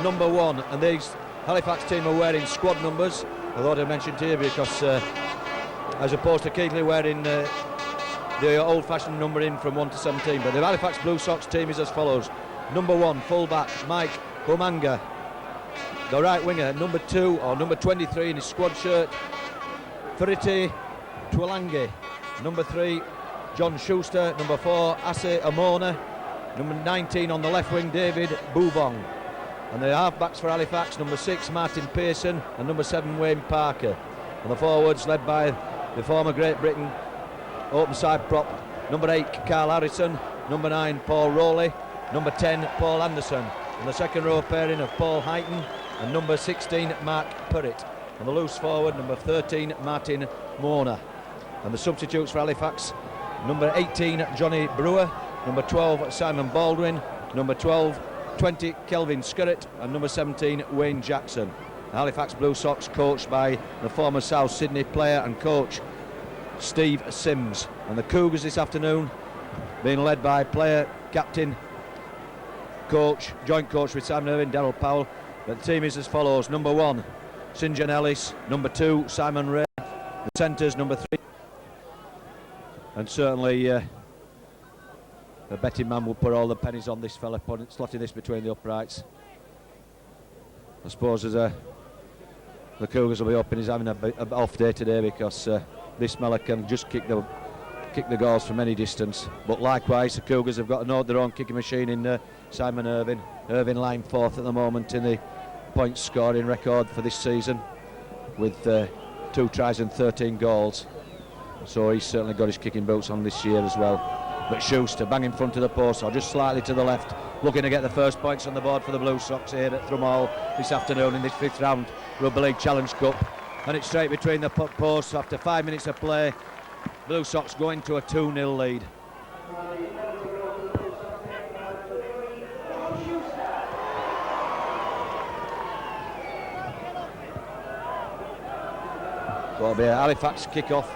number 1, and these Halifax team are wearing squad numbers. I thought I'd mention to you because as opposed to Keighley wearing the old-fashioned numbering from 1 to 17, but the Halifax Blue Sox team is as follows: number 1, full-back Mike Humanga, the right winger, number 2 or number 23 in his squad shirt, Furiti Twilangi, number 3 John Schuster, number 4 Ase Amona, number 19 on the left wing David Bubong, and the half-backs for Halifax, number 6 Martin Pearson and number 7 Wayne Parker, and the forwards led by the former Great Britain open side prop, number 8 Carl Harrison, number 9 Paul Rowley, number 10 Paul Anderson, and the second row pairing of Paul Heighton and number 16 Mark Purritt, and the loose forward number 13 Martin Mona, and the substitutes for Halifax, number 18 Johnny Brewer, number 12 Simon Baldwin, number 20 Kelvin Skurrit, and number 17 Wayne Jackson. The Halifax Blue Sox coached by the former South Sydney player and coach Steve Sims, and the Cougars this afternoon being led by player, captain, coach, joint coach with Simon Irving, Darryl Powell. But the team is as follows: number 1 St John Ellis, number 2 Simon Ray, the centres number 3, and certainly the betting man will put all the pennies on this fella, slotting this between the uprights. I suppose the Cougars will be hoping he's having a off day today, because this fella can just kick the goals from any distance. But likewise, the Cougars have got their own kicking machine in Simon Irving. Irving lying 4th at the moment in the points scoring record for this season with 2 tries and 13 goals. So he's certainly got his kicking boots on this year as well. But Schuster bang in front of the post, or just slightly to the left, looking to get the first points on the board for the Blue Sox here at Thrumall this afternoon in this 5th round Rugby League Challenge Cup. And it's straight between the posts after 5 minutes of play. Blue Sox going to a 2-0 lead. So it'll be a Halifax kick-off,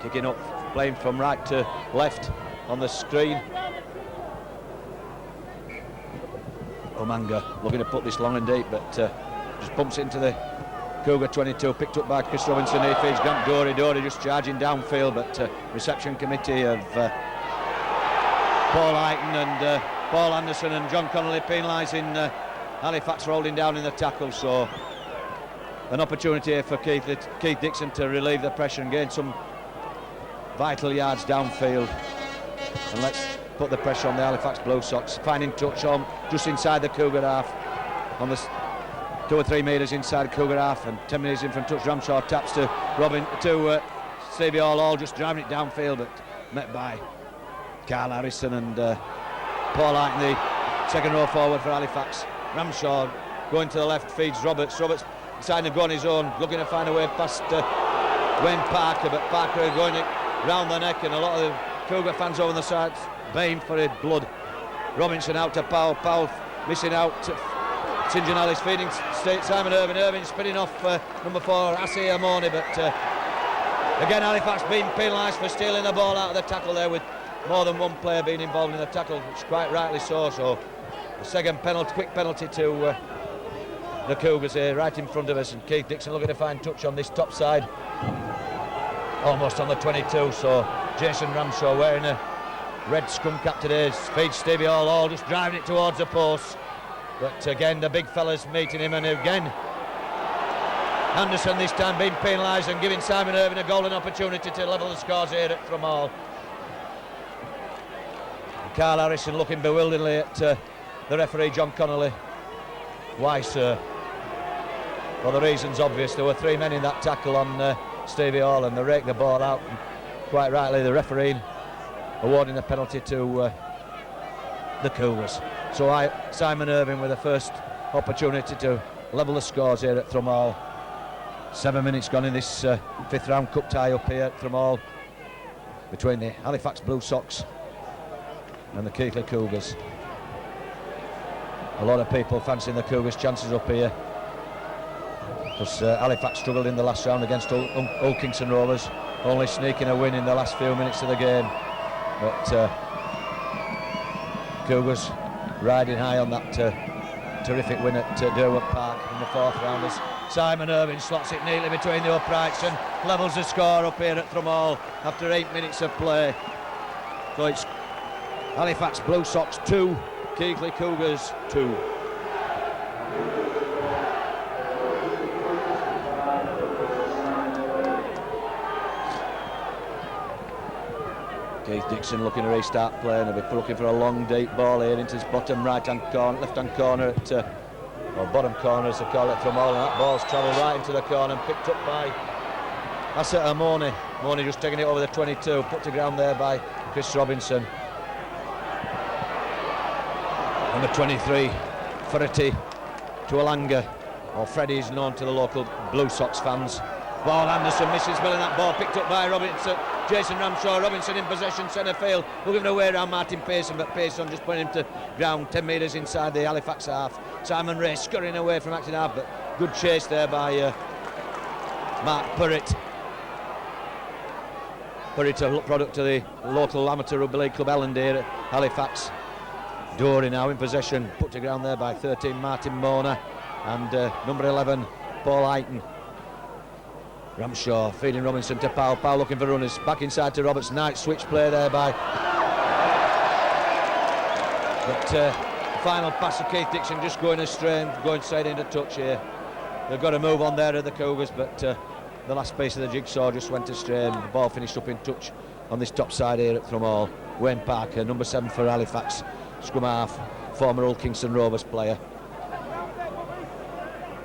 kicking up, playing from right to left on the screen. Umanga looking to put this long and deep, but just bumps into the Cougar 22, picked up by Chris Robinson. He feeds Grant Dory just charging downfield, but reception committee of Paul Heighton and Paul Anderson and John Connolly penalising Halifax for holding down in the tackle. So an opportunity here for Keith Dixon to relieve the pressure and gain some vital yards downfield. And let's put the pressure on the Halifax Blue Sox, finding touch on just inside the Cougar half, on the 2 or 3 metres inside Cougar half, and 10 metres in from touch. Ramshaw taps to Stevie All just driving it downfield, but met by Carl Harrison and Paul Heighton, the second row forward for Halifax. Ramshaw going to the left, feeds Roberts deciding to go on his own, looking to find a way past Wayne Parker, but Parker going round the neck, and a lot of the Cougar fans over the sides baying for his blood. Robinson out to Powell missing out. St John Ellis feeding Simon Irving spinning off number 4 Ase Amoni, but again Halifax being penalised for stealing the ball out of the tackle there, with more than one player being involved in the tackle, which quite rightly so. So the second quick penalty to the Cougars here right in front of us, and Keith Dixon looking to find touch on this top side, almost on the 22. So Jason Ramshaw wearing a red scrum cap today feeds Stevie All just driving it towards the post. But again, the big fellas meeting him, and again Anderson this time being penalised and giving Simon Irving a golden opportunity to level the scores here at Thrumall. Carl Harrison looking bewilderingly at the referee John Connolly. Why, sir? For the reasons obvious. There were 3 men in that tackle on Stevie All, and they raked the ball out, and quite rightly the referee awarding the penalty to the Cougars. So Simon Irving with the first opportunity to level the scores here at Thrumall. 7 minutes gone in this 5th round cup tie up here at Thrumall between the Halifax Blue Sox and the Keighley Cougars. A lot of people fancying the Cougars' chances up here, because Halifax struggled in the last round against Old Kingston Rovers, only sneaking a win in the last few minutes of the game. But Cougars riding high on that terrific win at Derwent Park in the 4th round as Simon Irvine slots it neatly between the uprights and levels the score up here at Thrumall after 8 minutes of play. So it's Halifax Blue Sox 2, Keighley Cougars 2. Keith Dixon looking to restart play, and they'll be looking for a long deep ball here into his bottom right-hand corner, left-hand corner at, or bottom corner as they call it, from all, and that ball's travelled right into the corner and picked up by Asset Moni. Moni just taking it over the 22, put to ground there by Chris Robinson. Number 23, Ferretti to Alanga, or Freddie is known to the local Blue Sox fans. Ball Anderson misses well, and that ball picked up by Robinson. Jason Ramshaw, Robinson in possession, centre field, looking away around Martin Pearson, but Pearson just putting him to ground 10 metres inside the Halifax half. Simon Ray scurrying away from acting half, but good chase there by Mark Purritt. Purritt, a product of the local amateur rugby league club Elland here at Halifax. Dory now in possession, put to ground there by 13 Martin Mona and number 11 Paul Eighton. Ramshaw feeding Robinson to Powell. Powell looking for runners. Back inside to Roberts. Nice switch play there by. But final pass of Keith Dixon just going astray and going straight into touch here. They've got to move on there at the Cougars, but the last piece of the jigsaw just went astray and the ball finished up in touch on this top side here at Thrumall. Wayne Parker, number 7 for Halifax, scrum half, former Hull Kingston Rovers player.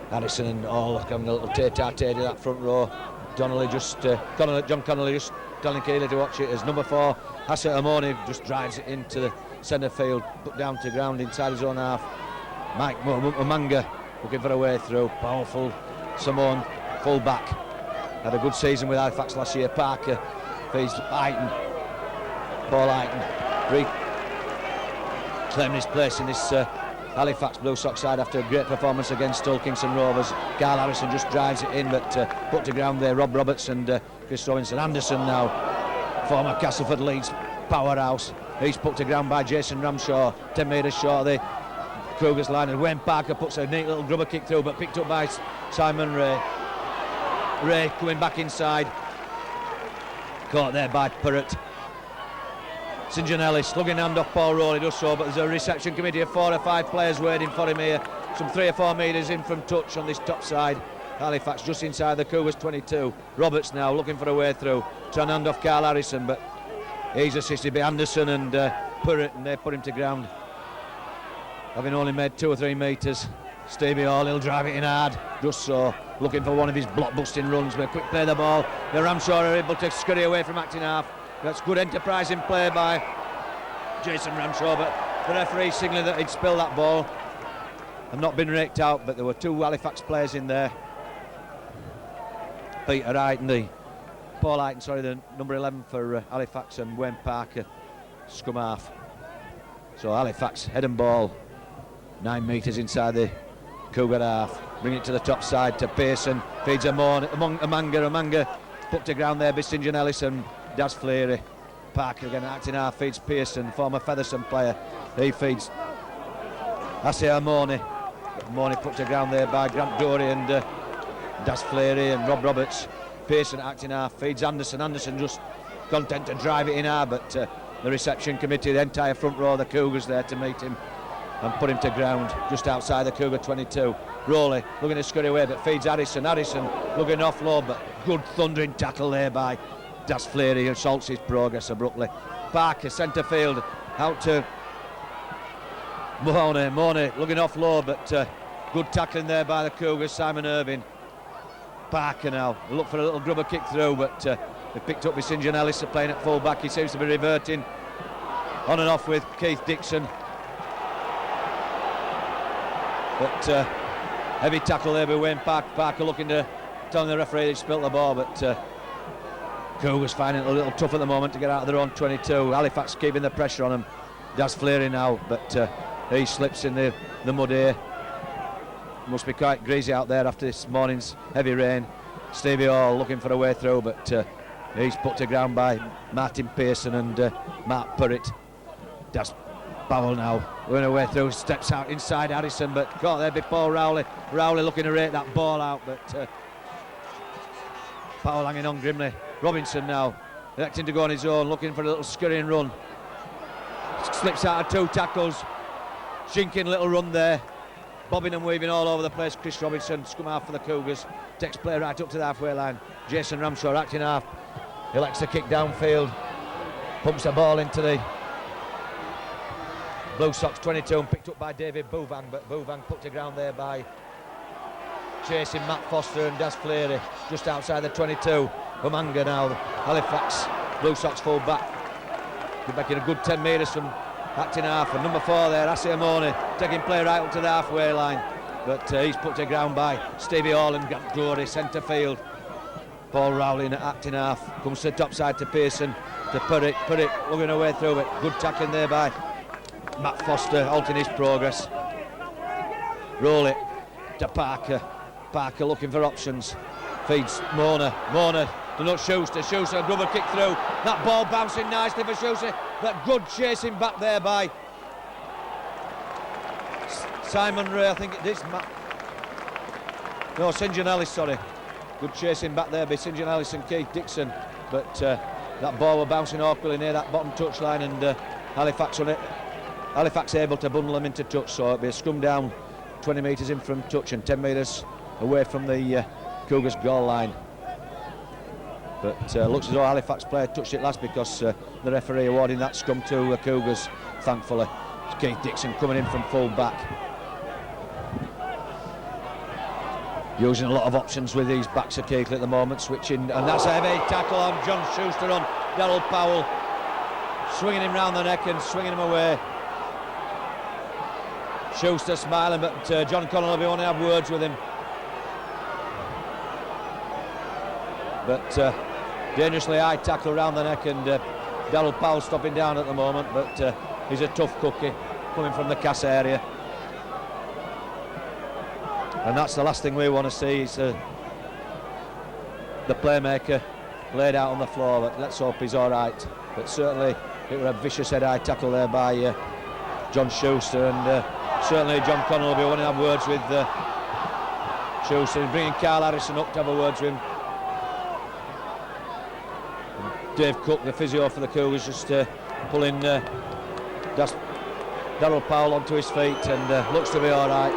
Harrison and all having a little tete-a-tete to that front row. John Connolly just telling Keighley to watch it as number 4, Hassan Amoni, just drives it into the centre field, put down to ground inside his own half. Mike Umanga looking for a way through. Powerful Samoan full back. Had a good season with Halifax last year. Parker feeds Eighton. Paul Eighton claiming his place in this Halifax Blue Sox side after a great performance against Hull Kingston Rovers. Carl Harrison just drives it in, but put to ground there. Rob Roberts and Chris Robinson. Anderson now, former Castleford Leeds powerhouse. He's put to ground by Jason Ramshaw, 10 metres short of the Cougars line. And Wayne Parker puts a neat little grubber kick through, but picked up by Simon Ray. Ray coming back inside. Caught there by Purritt. St John Ellis slugging hand off Paul Rowley, does so, but there's a reception committee of 4 or 5 players waiting for him here. Some 3 or 4 metres in from touch on this top side. Halifax just inside the Cougars 22. Roberts now looking for a way through. Trying to hand off Carl Harrison, but he's assisted by Anderson and Purritt, and they put him to ground. Having only made 2 or 3 metres. Stevie Hall, he'll drive it in hard, just so, looking for one of his block-busting runs. But quick play the ball. The Ramshaw are able to scurry away from acting half. That's good enterprising play by Jason Ramshaw, but the referee signalling that he'd spilled that ball and not been raked out, but there were 2 Halifax players in there. Peter Eighton, Paul Eighton, the number 11 for Halifax, and Wayne Parker, scrum half. So Halifax, head and ball, 9 metres inside the Cougar half. Bring it to the top side to Pearson, feeds Amanga, put to ground there by St John Ellis and Daz Fleary. Parker again acting half, feeds Pearson, former Featherstone player. He feeds Assia Moni. Moni put to ground there by Grant Dory and Daz Fleary and Rob Roberts. Pearson acting half, feeds Anderson. Anderson just content to drive it in hard, but the reception committee, the entire front row of the Cougars there to meet him and put him to ground just outside the Cougar 22. Rowley looking to scurry away, but feeds Harrison. Harrison looking offload, but good thundering tackle there by Daz Fleary, who assaults his progress abruptly. Parker, centre field, out to Moni looking offload, but good tackling there by the Cougars, Simon Irvine. Parker now, look for a little grubber kick through, but they picked up with St John Ellis playing at full back. He seems to be reverting on and off with Keith Dixon. But heavy tackle there by Wayne Parker. Parker looking to telling the referee he spilt the ball, but Cougars finding it a little tough at the moment to get out of their own 22. Halifax keeping the pressure on them. Daz Fleary now, but he slips in the mud here. Must be quite greasy out there after this morning's heavy rain. Stevie Hall looking for a way through, but he's put to ground by Martin Pearson and Mark Purritt. Daz Powell now, going away through, steps out inside Harrison, but caught there before Rowley. Rowley looking to rake that ball out, but Powell hanging on grimly. Robinson now, electing to go on his own, looking for a little scurrying run. Slips out of 2 tackles, jinking little run there. Bobbing and weaving all over the place. Chris Robinson, scum half for the Cougars. Takes play right up to the halfway line. Jason Ramshaw acting half. He likes to kick downfield. Pumps the ball into the Blue Sox 22 and picked up by David Bouvang, but Bouvang put to ground there by chasing Matt Foster and Daz Fleary just outside the 22. Umanga now, Halifax Blue Sox full back. Get back in a good 10 metres from acting half, and number 4 there, Assi Amoni, taking play right up to the halfway line, but he's put to ground by Stevie Hall and Grant Glory, centre field. Paul Rowley in at acting half, comes to the top side to Pearson, to Purrick, looking away through it, good tackling there by Matt Foster, halting his progress. Roll it to Parker, Parker looking for options, feeds Mona to not Schuster, a rubber kick through, that ball bouncing nicely for Schuster, that good chasing back there by Simon Ray, I think it is, St John Ellis, sorry. Good chasing back there by St John Ellis and Keith Dixon, but that ball was bouncing awkwardly near that bottom touchline, and Halifax able to bundle them into touch, so it'll be a scrum down 20 metres in from touch and 10 metres away from the Cougars goal line. But looks as though Halifax player touched it last, because the referee awarding that scrum to Cougars, thankfully. It's Keith Dixon coming in from full back. Using a lot of options with these backs of Keighley at the moment, switching, and that's a heavy tackle on John Schuster on Darryl Powell, swinging him round the neck and swinging him away. Schuster smiling, but John Connolly will only have words with him. But dangerously high tackle round the neck, and Darryl Powell stopping down at the moment, but he's a tough cookie coming from the Cass area. And that's the last thing we want to see, is the playmaker laid out on the floor, but let's hope he's all right. But certainly it was a vicious head-high tackle there by John Schuster, and certainly John Connell will be wanting to have words with Schuster, and bringing Carl Harrison up to have a words with him. And Dave Cook, the physio for the Cougars, just pulling Darryl Powell onto his feet, and looks to be all right.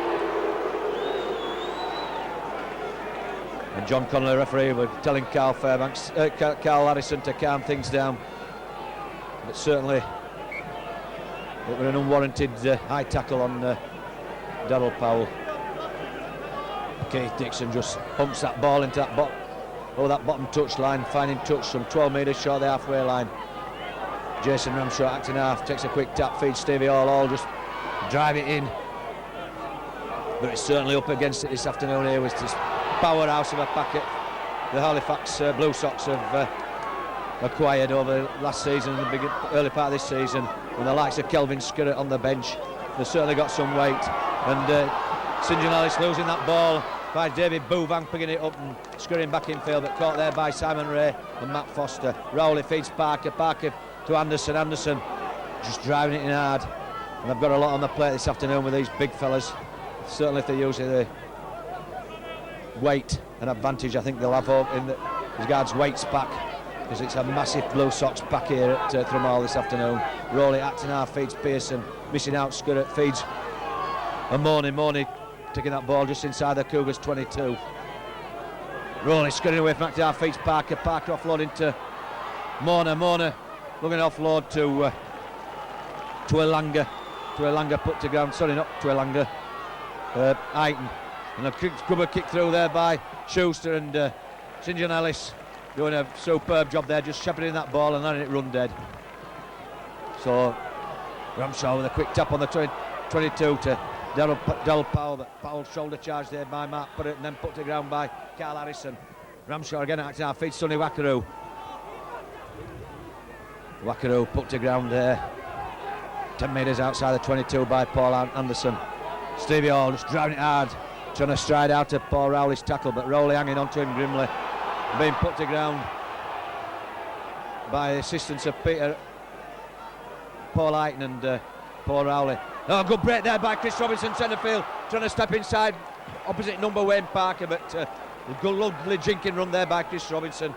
And John Connolly, referee, were telling Carl Harrison to calm things down. But certainly it was an unwarranted high tackle on Darryl Powell. Keith Dixon just pumps that ball into that bottom touch line, finding touch from 12 metres short of the halfway line. Jason Ramshaw acting half, takes a quick tap, feeds Stevie Hall, just drive it in. But it's certainly up against it this afternoon here with this powerhouse of a packet the Halifax Blue Sox have acquired over last season and the early part of this season, and the likes of Kelvin Skirrett on the bench. They've certainly got some weight, and St John Ellis losing that ball by David Bouvang, picking it up and scurrying back in field, but caught there by Simon Ray and Matt Foster. Rowley feeds Parker to Anderson just driving it in hard, and they've got a lot on the plate this afternoon with these big fellas. Certainly if they use the weight and advantage, I think they'll have in regards weights back, because it's a massive Blue Sox pack here at Thrumall this afternoon. Rowley acting half, feeds Pearson, missing out Skirrett, feeds Amoni taking that ball just inside the Cougars 22. Rowley scurrying away from acting half, feeds Parker offloading to Mona looking to offload to Elanga put to ground, sorry, not to Elanga, Aiton. And a rubber kick through there by Schuster, and St John Ellis doing a superb job there, just shepherding that ball and letting it run dead. So Ramshaw with a quick tap on the 22 to Darryl Powell, but Powell shoulder charge there by Mark Purritt, and then put to ground by Carl Harrison. Ramshaw again acting our feet, Sonny Wackaroo put to ground there 10 metres outside the 22 by Paul Anderson. Stevie Hall just driving it hard, trying to stride out of Paul Rowley's tackle, but Rowley hanging onto him grimly, being put to ground by the assistance of Paul Aiton and Paul Rowley. Oh, good break there by Chris Robinson, centre field, trying to step inside opposite number Wayne Parker, but a good lovely jinking run there by Chris Robinson.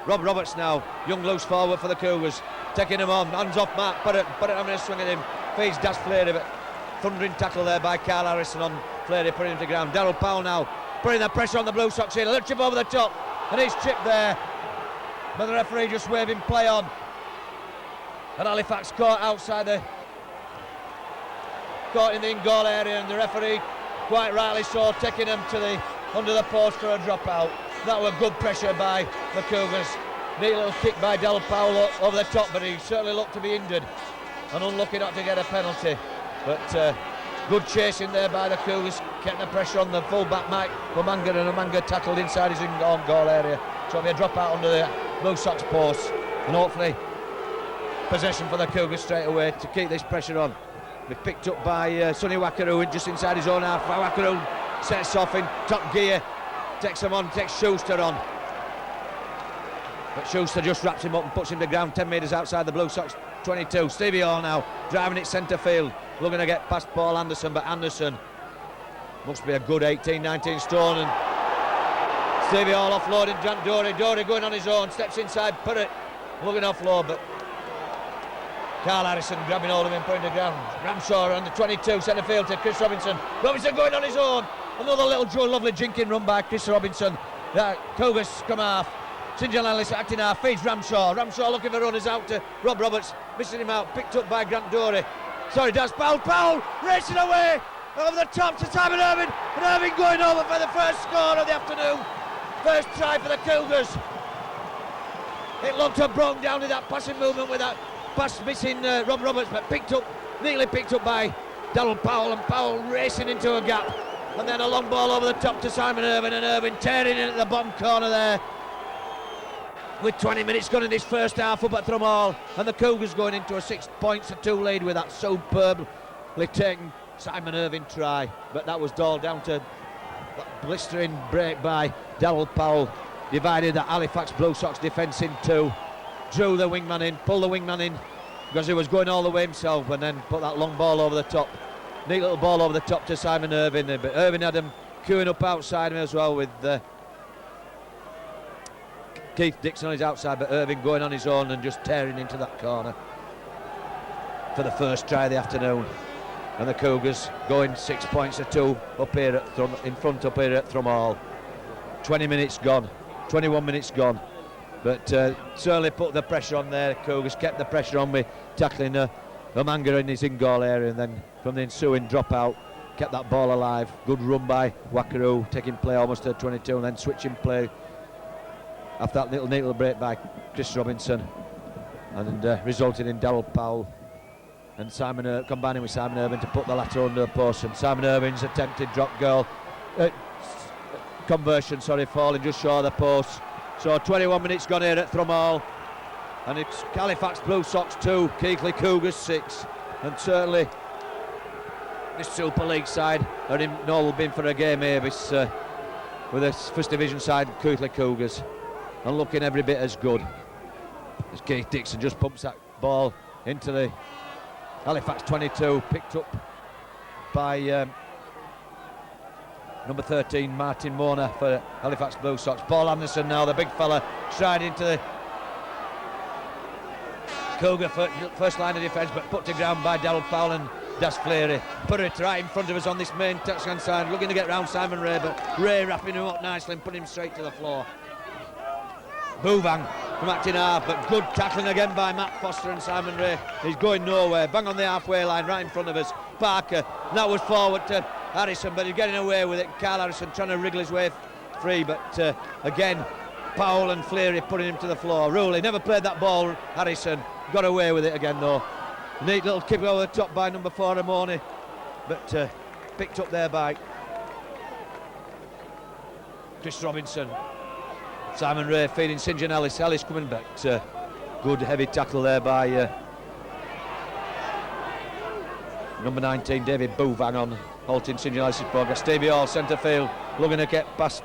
Rob Roberts now, young loose forward for the Cougars, taking him on, hands off Mark Buttett having a swing at him, feeds Dash Fleury, but thundering tackle there by Carl Harrison on Fleury, putting him to ground. Darryl Powell now putting the pressure on the Blue Sox here, a little chip over the top, and he's chipped there, but the referee just waving play on. And Halifax caught in the in-goal area, and the referee, quite rightly so, taking him to the under the post for a dropout. That was good pressure by the Cougars. Neat little kick by Darryl Powell over the top, but he certainly looked to be injured and unlucky not to get a penalty. But good chasing there by the Cougars, getting the pressure on the full-back Mike Umanga, and Umanga tackled inside his own goal area. So it'll be a dropout under the Blue Sox post, and hopefully possession for the Cougars straight away to keep this pressure on. We've picked up by Sonny Wackaroo just inside his own half. Wackaroo sets off in top gear, takes him on, takes Schuster on. But Schuster just wraps him up and puts him to ground 10 metres outside the Blue Sox 22. Stevie Hall now driving it centre field, looking to get past Paul Anderson, but Anderson must be a good 18-19 stone, and Stevie Hall offloading Grant Dory. Dory going on his own, steps inside, put it, looking offload, but Carl Harrison grabbing hold of him, putting to ground. Ramshaw on the 22, centre field to Chris Robinson. Robinson going on his own. Another little lovely jinking run by Chris Robinson. Cougars come half. St John Ellis acting half, feeds Ramshaw. Ramshaw looking for runners out to Rob Roberts, missing him out, picked up by Grant Dory. Sorry, that's Powell racing away over the top to Simon Irving, and Irving going over for the first score of the afternoon. First try for the Cougars. It looked to have broken down in that passing movement with that pass missing Rob Roberts, but neatly picked up by Darryl Powell, and Powell racing into a gap, and then a long ball over the top to Simon Irving, and Irving tearing in at the bottom corner there. With 20 minutes gone in this first half up at Thrum Hall, and the Cougars going into a 6 points to 2 lead with that superbly taken Simon Irving try, but that was all down to that blistering break by Darryl Powell, divided the Halifax Blue Sox defence in two, drew the wingman in, pulled the wingman in because he was going all the way himself, and then put that long ball over the top, neat little ball over the top to Simon Irving, but Irving had him queuing up outside him as well with Keith Dixon on his outside, but Irving going on his own and just tearing into that corner for the first try of the afternoon. And the Cougars going 6 points to 2 up here at in front up here at Thrum Hall. 20 minutes gone, 21 minutes gone, but certainly put the pressure on there. Cougars kept the pressure on me, tackling Umanga in his in-goal area, and then from the ensuing dropout kept that ball alive. Good run by Wackaroo, taking play almost to 22, and then switching play after that neat little break by Chris Robinson, and resulting in Darryl Powell and combining with Simon Irving to put the latter under the post, and Simon Irving's attempted drop goal conversion, falling just short of the post. So 21 minutes gone here at Thrum Hall, and it's Halifax Blue Sox 2, Keighley Cougars 6, and certainly this Super League side are in no bin for a game here with this First Division side, Keighley Cougars, and looking every bit as good as Keith Dixon just pumps that ball into the Halifax 22, picked up by number 13 Martin Mona for Halifax Blue Sox. Paul Anderson now, the big fella, striding into the Cougar first line of defence, but put to ground by Darryl Powell and Dash Fleury. Put it right in front of us on this main touchline side, looking to get round Simon Ray, but Ray wrapping him up nicely and putting him straight to the floor. Bouvang from acting half, but good tackling again by Matt Foster and Simon Ray. He's going nowhere, bang on the halfway line right in front of us. Parker, that was forward to Harrison, but he's getting away with it. Carl Harrison trying to wriggle his way free, but again Powell and Fleury putting him to the floor. Rowley never played that ball. Harrison got away with it again though. Neat little kick over the top by number 4 Amoni, but picked up there by Chris Robinson. Simon Ray feeding St John Ellis. Ellis coming back. Good heavy tackle there by number 19 David Bouvang on halting St John Ellis' progress. Stevie Hall centre field, looking to get past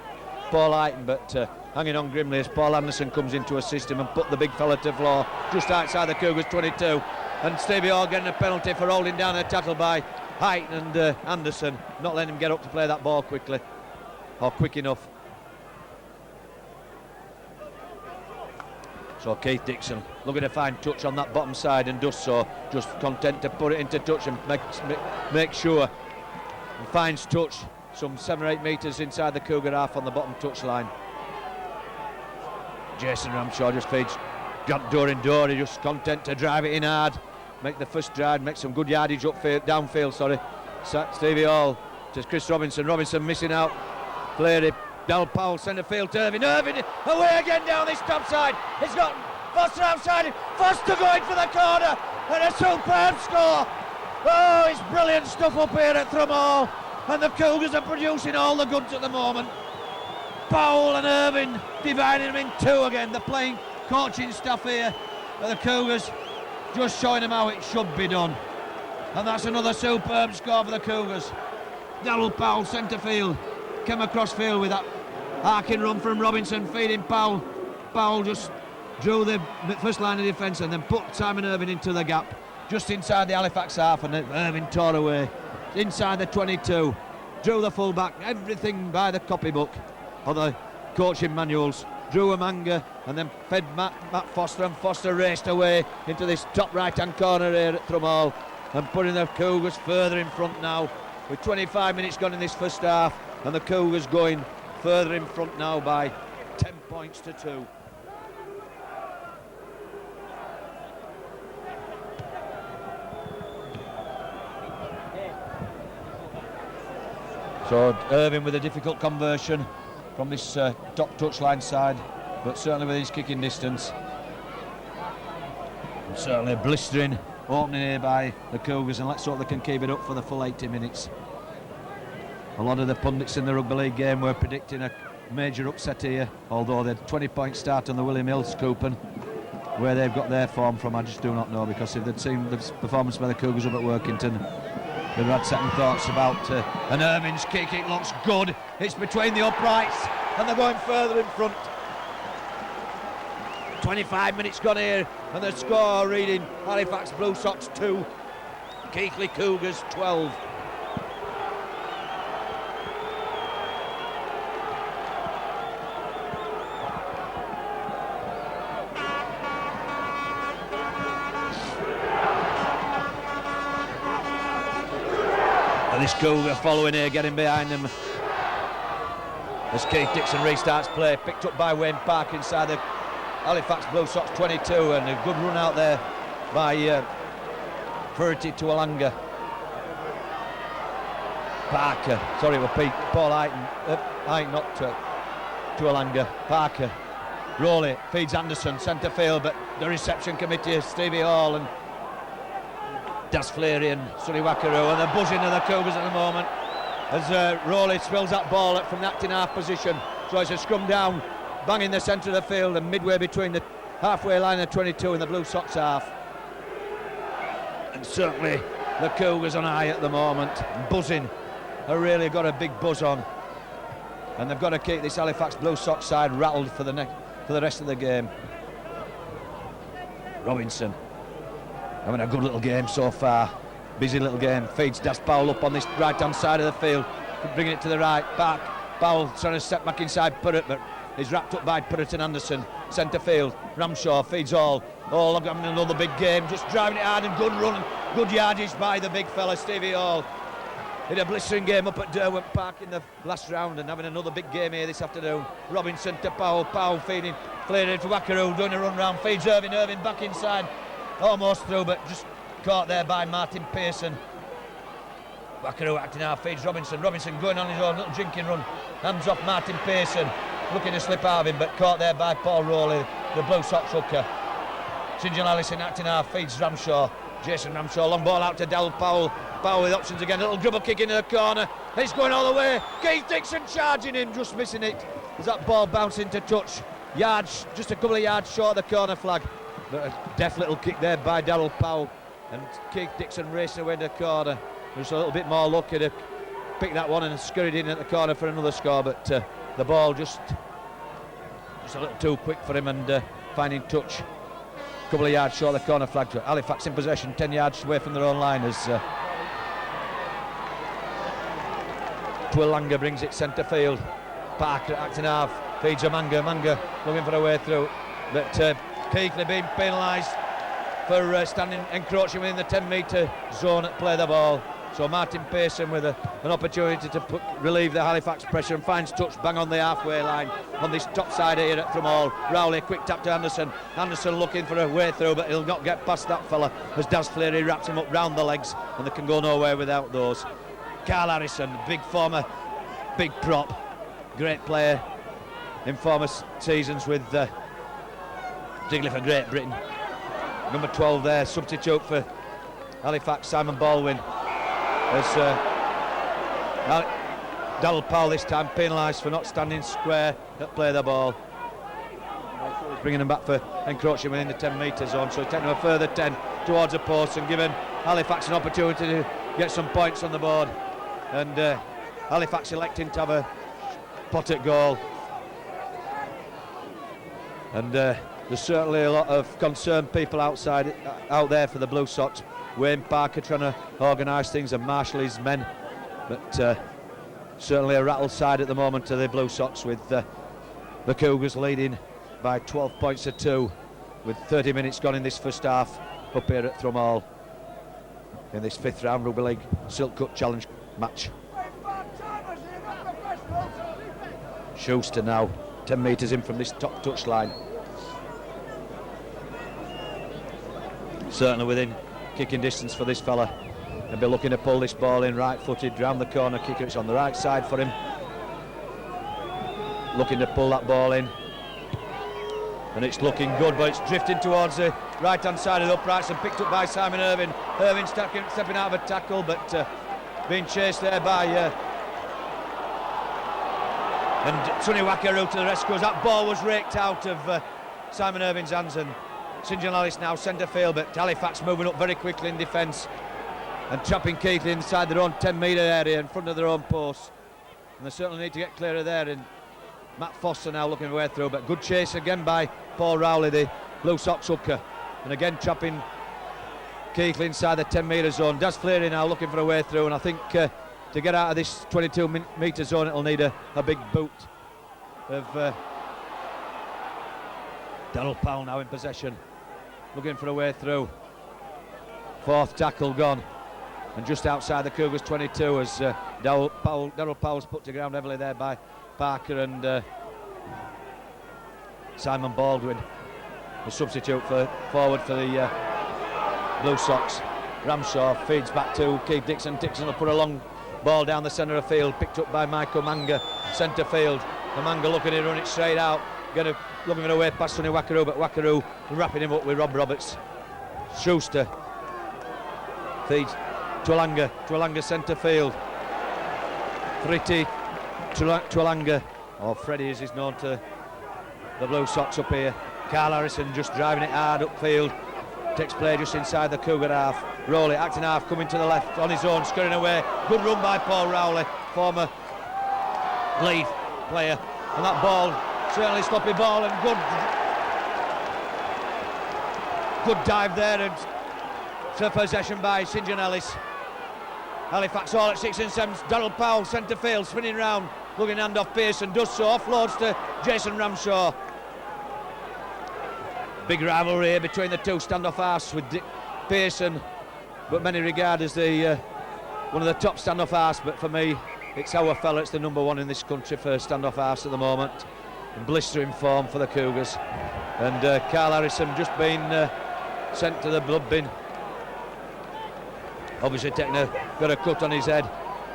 Paul Aiton, but hanging on grimly as Paul Anderson comes in to assist him and put the big fella to the floor just outside the Cougars 22. and Stevie Hall getting a penalty for holding down a tackle by Height and Anderson, not letting him get up to play that ball quickly, or quick enough. So Keith Dixon looking to find touch on that bottom side and does so, just content to put it into touch and make sure, and finds touch some 7 or 8 metres inside the Cougar half on the bottom touch line. Jason Ramshaw just feeds door in door, he just content to drive it in hard, make the first drive, make some good yardage downfield, Stevie Hall to Chris Robinson, Robinson missing out, Fleury, Dal Powell centre field to Irving, away again down this top side, he's got Foster outside, Foster going for the corner, and a superb score. Oh, it's brilliant stuff up here at Thrumall, and the Cougars are producing all the goods at the moment. Powell and Irving dividing them in two again, the playing coaching staff here at the Cougars just showing them how it should be done, and that's another superb score for the Cougars. Darryl Powell centre field, came across field with that arcing run from Robinson, feeding Powell. Powell just drew the first line of defence and then put Simon Irving into the gap just inside the Halifax half, and then Irving tore away inside the 22, drew the full back, everything by the copybook or the coaching manuals, drew a manga and then fed Matt Foster, and Foster raced away into this top right hand corner here at Thrumall and putting the Cougars further in front now with 25 minutes gone in this first half, and the Cougars going further in front now by 10 points to 2. So Irving with a difficult conversion from this top touchline side, but certainly with his kicking distance. And certainly a blistering opening here by the Cougars, and let's hope they can keep it up for the full 80 minutes. A lot of the pundits in the Rugby League game were predicting a major upset here, although the 20-point start on the William Hills Coupon, where they've got their form from, I just do not know, because if they'd seen the performance by the Cougars up at Workington, they'd had second thoughts about and Irving's kick, it looks good, it's between the uprights and they're going further in front. 25 minutes gone here, and the score reading Halifax Blue Sox 2, Keighley Cougars 12. And this Cougar following here, getting behind them as Keith Dixon restarts play, picked up by Wayne Park inside the Halifax Blue Sox 22, and a good run out there by Furty to Alanga. Parker, sorry, it was Paul Heighton, not to Alanga. Parker, Rowley feeds Anderson, centre field, but the reception committee is Stevie Hall and Das Fleury and Sonny Wakaru, and the buzzing of the Cougars at the moment as Rowley spills that ball from the acting half position. So it's a scrum down, bang in the centre of the field and midway between the halfway line of 22 and the Blue Sox half. And certainly the Cougars on high at the moment, buzzing. They've really got a big buzz on, and they've got to keep this Halifax Blue Sox side rattled for the rest of the game. Robinson having a good little game so far, busy little game, feeds Das Powell up on this right hand side of the field, bringing it to the right, back, Powell trying to step back inside Purrett, but he's wrapped up by Purrett and Anderson, centre field, Ramshaw feeds Hall having another big game, just driving it hard and good run, good yardage by the big fella Stevie Hall. In a blistering game up at Derwent Park in the last round, and having another big game here this afternoon. Robinson to Powell feeding, Fleury to Wakaru, doing a run round, feeds Irving back inside, almost through, but just caught there by Martin Pearson. Wakaru acting out, feeds Robinson going on his own little drinking run, hands off Martin Pearson, looking to slip out of him, but caught there by Paul Rowley, the Blue Sox hooker. St John Allison acting out, feeds Ramshaw, Jason Ramshaw, long ball out to Dal Powell with options again, a little dribble kick into the corner, it's going all the way, Keith Dixon charging him, just missing it as that ball bouncing to touch, just a couple of yards short of the corner flag, but a deft little kick there by Darryl Powell, and Keith Dixon racing away to the corner, just a little bit more lucky to pick that one and scurried in at the corner for another score, but the ball just a little too quick for him, and finding touch couple of yards short of the corner flag. Halifax in possession, 10 yards away from their own line as Twilanga brings it centre field. Parker acting half, feeds a Manga looking for a way through, but Keighley being penalised for encroaching within the 10-metre zone at play the ball. So Martin Pearson with an opportunity to relieve the Halifax pressure, and finds touch bang on the halfway line on this top side here at Thrumall. Rowley, quick tap to Anderson. Anderson looking for a way through, but he'll not get past that fella as Daz Fleary wraps him up round the legs, and they can go nowhere without those. Carl Harrison, big prop, great player in former seasons with particularly for Great Britain. Number 12 there, substitute for Halifax, Simon Baldwin. As Darryl Powell this time penalised for not standing square at play the ball. Bringing them back for encroaching within the 10-metre zone, so taking a further 10 towards the post and giving Halifax an opportunity to get some points on the board. And Halifax electing to have a pot at goal. And there's certainly a lot of concerned people out there for the Blue Sox. Wayne Parker trying to organise things and marshal his men, but certainly a rattled side at the moment to the Blue Sox, with the Cougars leading by 12 points to 2 with 30 minutes gone in this first half up here at Thrumall in this 5th round Rugby League Silk Cup Challenge match. Schuster now 10 metres in from this top touch line, certainly within kicking distance for this fella. They'll be looking to pull this ball in right-footed round the corner kicker. It's on the right side for him, looking to pull that ball in, and it's looking good, but it's drifting towards the right-hand side of the uprights and picked up by Simon Irving. Irving stepping out of a tackle, but being chased there by and Sonny Wakaru to the rescue. That ball was raked out of Simon Irving's hands, and St John Ellis now centre field, but Halifax moving up very quickly in defence and trapping Keighley inside their own 10-metre area in front of their own post, and they certainly need to get clear of there. And Matt Foster now looking for a way through, but good chase again by Paul Rowley, the Blue Sox hooker, and again trapping Keighley inside the 10-metre zone. Daz Fleary now looking for a way through, and I think to get out of this 22-metre zone it'll need a big boot of Darryl Powell now in possession, looking for a way through. 4th tackle gone, and just outside the Cougars 22 as Darryl Powell's put to ground heavily there by Parker and Simon Baldwin, the substitute forward for the Blue Sox. Ramshaw feeds back to Keith Dixon. Dixon will put a long ball down the centre of field, picked up by Michael Manga, centre field. And Manga looking to run it straight out, looking for a way past Sonny Wakaru, but Wakaru wrapping him up with Rob Roberts. Schuster feeds Twilanga centre field. Twilanga, or Freddie as he's known to the Blue Sox up here. Carl Harrison just driving it hard upfield, takes play just inside the Cougar half. Rowley acting half, coming to the left on his own, scurrying away. Good run by Paul Rowley, former Leeds player, and that ball, certainly sloppy ball, and good dive there, and to possession by St John Ellis. Halifax all at 6 and 7. Darryl Powell centre field, spinning round, looking hand off Pearson, does so, offloads to Jason Ramshaw. Big rivalry here between the two standoff halves, with Pearson, but many regard as the one of the top standoff halves, but for me it's our fella, it's the number one in this country for standoff halves at the moment, in blistering form for the Cougars. And Carl Harrison just been sent to the blood bin, obviously got a cut on his head,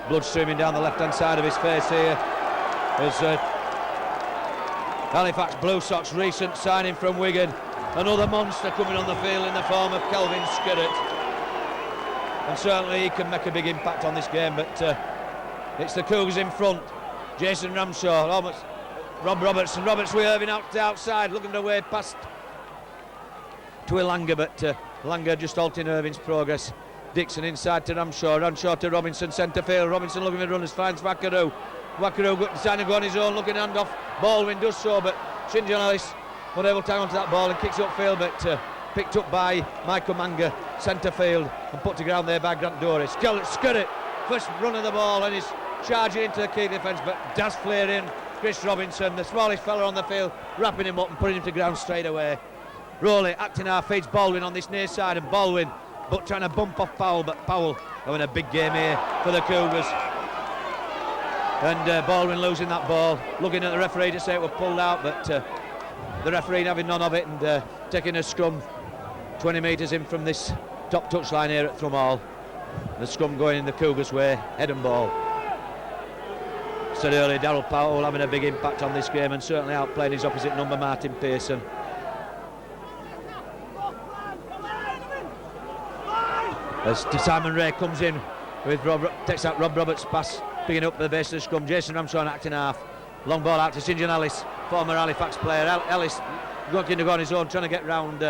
blood streaming down the left hand side of his face here as Halifax Blue Sox recent signing from Wigan, another monster coming on the field in the form of Kelvin Skirrett, and certainly he can make a big impact on this game. But it's the Cougars in front. Jason Ramshaw, almost Rob Roberts, and Roberts with Irving out to outside, looking away past Twilanga, but Langer just halting Irving's progress. Dixon inside to Ramshaw to Robinson, centre field. Robinson looking for runners, finds Wakaru. Wakaru trying to go on his own, looking hand off. Baldwin does so, but St John Ellis unable to hang on to that ball and kicks upfield, but picked up by Michael Manga, centre field, and put to ground there by Grant Dory. Scud it, first run of the ball, and he's charging into the Keighley defence, but does flare in Chris Robinson, the smallest fella on the field, wrapping him up and putting him to ground straight away. Rowley acting half feeds Baldwin on this near side, and Baldwin but trying to bump off Powell, but Powell having a big game here for the Cougars. And Baldwin losing that ball, looking at the referee to say it was pulled out, but the referee having none of it, and taking a scrum 20 metres in from this top touchline here at Thrumall. The scrum going in the Cougars' way, head and ball. Said earlier, Darryl Powell having a big impact on this game and certainly outplaying his opposite number, Martin Pearson. As Simon Ray comes in with takes out Rob Roberts' pass, picking up the base of the scrum. Jason Ramshaw acting half. Long ball out to St John Ellis, former Halifax player. Ellis looking to go on his own, trying to get round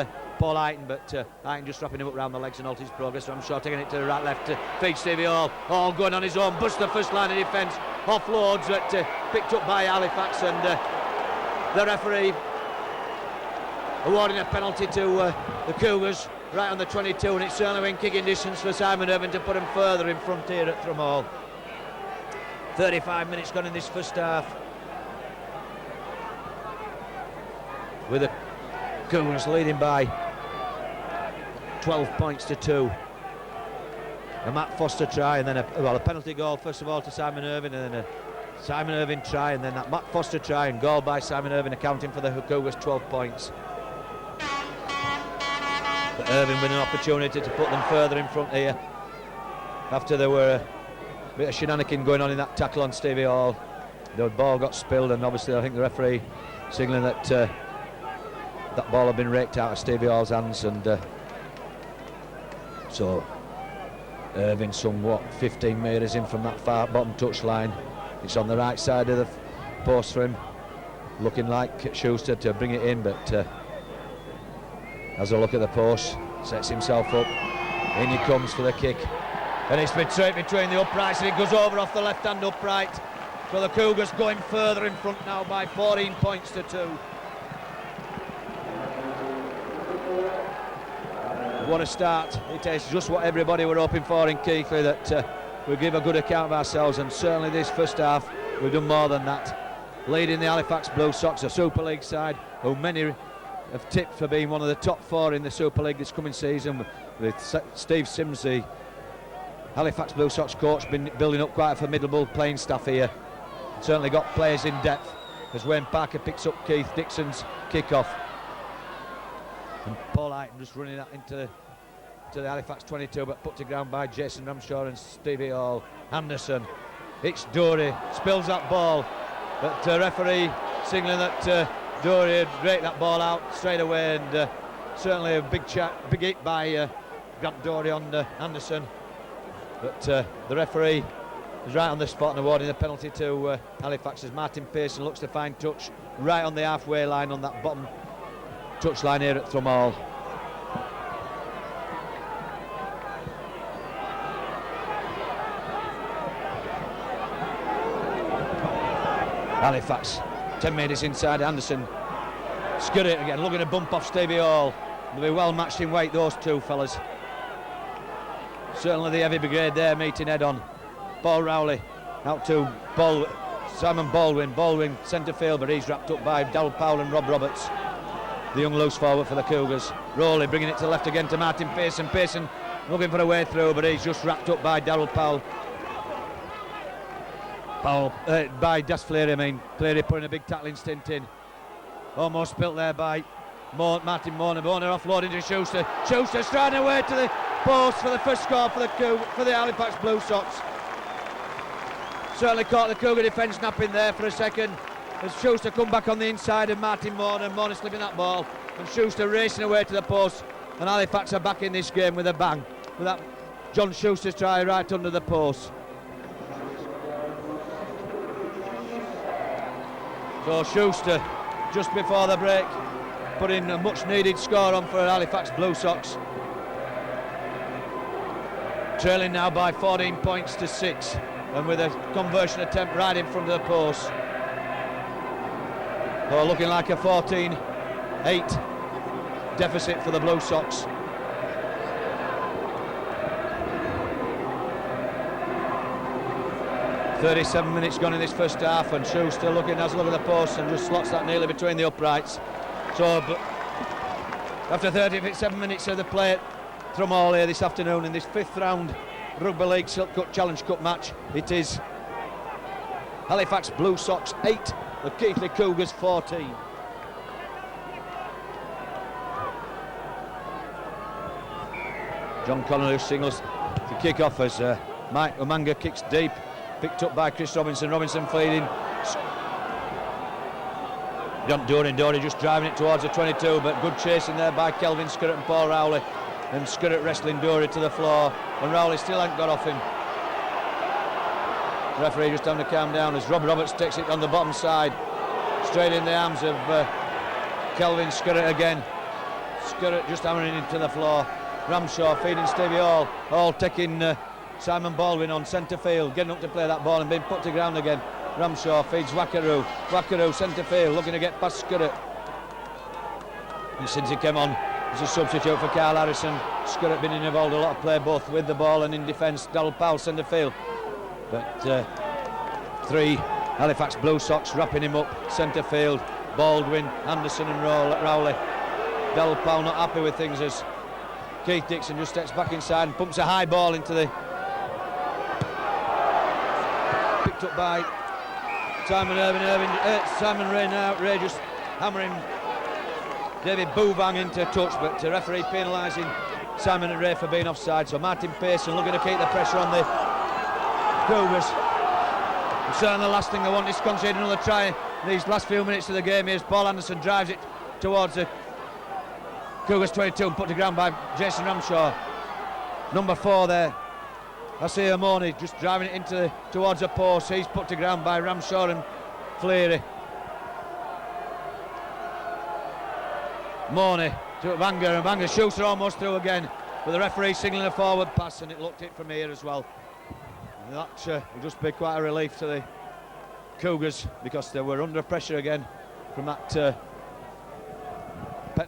Paul Eighton, but Eighton just wrapping him up round the legs and halted his progress. Ramshaw taking it to the right, left to feed Stevie Hall. Hall going on his own, busts the first line of defence. Offloads picked up by Halifax, and the referee awarding a penalty to the Cougars right on the 22, and it's certainly within kicking distance for Simon Irvine to put him further in front here at Thrumall. 35 minutes gone in this first half, with the Cougars leading by 12 points to 2. A Matt Foster try, and then a penalty goal first of all to Simon Irvine, and then a Simon Irvine try, and then that Matt Foster try and goal by Simon Irvine, accounting for the Cougars 12 points. But Irvine with an opportunity to put them further in front here after there were a bit of shenanigan going on in that tackle on Stevie Hall. The ball got spilled, and obviously I think the referee signalling that that ball had been raked out of Stevie Hall's hands, and so Irvine somewhat 15 metres in from that far bottom touchline. It's on the right side of the post for him, looking like Schuster to bring it in, but has a look at the post, sets himself up, in he comes for the kick, and it's been straight between the uprights, and it goes over off the left hand upright. So the Cougars going further in front now by 14 points to 2. What a start. It is just what everybody were hoping for in Keighley, that we give a good account of ourselves, and certainly this first half we've done more than that. Leading the Halifax Blue Sox, a Super League side who many have tipped for being one of the top 4 in the Super League this coming season, with Steve Sims, the Halifax Blue Sox coach, been building up quite a formidable playing staff here. Certainly got players in depth, as Wayne Parker picks up Keith Dixon's kick-off. And Paul Eighton just running that into the Halifax 22, but put to ground by Jason Ramshaw and Stevie Hall. Anderson, it's Dory, spills that ball, but referee signalling that Dory had raked that ball out straight away, and certainly a big hit by Grant Dory on Anderson, but the referee is right on the spot and awarding the penalty to Halifax, as Martin Pearson looks to find touch right on the halfway line on that bottom touchline here at Thrumall. Halifax 10 metres inside. Anderson scud it again, looking to bump off Stevie Hall. They'll be well matched in weight, those two fellas. Certainly the heavy brigade there meeting head on. Paul Rowley out to Simon Baldwin centre field, but he's wrapped up by Darryl Powell and Rob Roberts, the young loose forward for the Cougars. Rowley bringing it to left again to Martin Pearson. Pearson looking for a way through, but he's just wrapped up by Darryl Powell. By Das Fleury, Fleury putting a big tackling stint in. Almost spilt there by Martin Mourner. Mourner offloading to Schuster. Schuster striding away to the post for the first score for the Halifax Blue Sox. Certainly caught the Cougar defence napping there for a second, as Schuster come back on the inside of Martin Mourner. Mourner slipping that ball, and Schuster racing away to the post, and Halifax are back in this game with a bang, with that John Schuster's try right under the post. So Schuster, just before the break, putting a much needed score on for Halifax Blue Sox. Trailing now by 14 points to 6, and with a conversion attempt right in front of the post. So looking like a 14-8 deficit for the Blue Sox. "37 minutes gone in this first half, and Schuster has a look at the post and just slots that nearly between the uprights. So, but after 37 minutes of the play at Thrumall here this afternoon in this 5th round Rugby League Silk Cup Challenge Cup match, it is Halifax Blue Sox 8, the Keighley Cougars 14. John Connolly signals to kick off as Mike Umanga kicks deep, picked up by Chris Robinson. Robinson feeding. Dory just driving it towards the 22, but good chasing there by Kelvin Skurrett and Paul Rowley. And Skurrett wrestling Dory to the floor, and Rowley still hasn't got off him. The referee just having to calm down as Rob Roberts takes it on the bottom side, straight in the arms of Kelvin Skurrett again. Skurrett just hammering into the floor. Ramshaw feeding Stevie Hall. Hall taking Simon Baldwin on centre field, getting up to play that ball and being put to ground again. Ramshaw feeds Wackaroo. Wackaroo centre field, looking to get past Skurrett. And since he came on as a substitute for Carl Harrison, Skurrett been involved a lot of play both with the ball and in defence. Darryl Powell centre field. But 3 Halifax Blue Sox wrapping him up centre field. Baldwin, Anderson and Rowley. Darryl Powell not happy with things as Keith Dixon just steps back inside and pumps a high ball into the... Picked up by Simon Simon Ray now. Ray just hammering David Boubang into touch, but the referee penalising Simon and Ray for being offside. So Martin Pearson looking to keep the pressure on the Cougars. And certainly the last thing they want is concede another try in these last few minutes of the game. Here's Paul Anderson drives it towards the Cougars 22 and put to ground by Jason Ramshaw. Number 4 there, Asir Moni just driving it towards the post. He's put to ground by Ramshaw and Fleary. Moni to Vanger, and Vanger shoots her almost through again, but the referee signalling a forward pass, and it looked it from here as well. And that will just be quite a relief to the Cougars, because they were under pressure again from that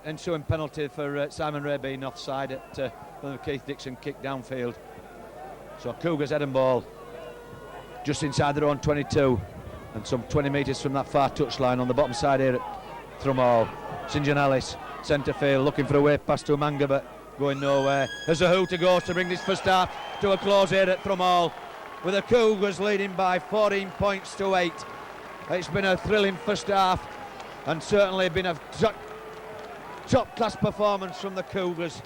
ensuing penalty for Simon Ray being offside at the Keith Dixon kick downfield. So Cougars head and ball just inside their own 22 and some 20 metres from that far touchline on the bottom side here at Thrumall. St John Ellis, centre field, looking for a way past to Umanga, but going nowhere. There's a hoot to go to bring this first half to a close here at Thrumall, with the Cougars leading by 14 points to 8. It's been a thrilling first half, and certainly been a top class performance from the Cougars,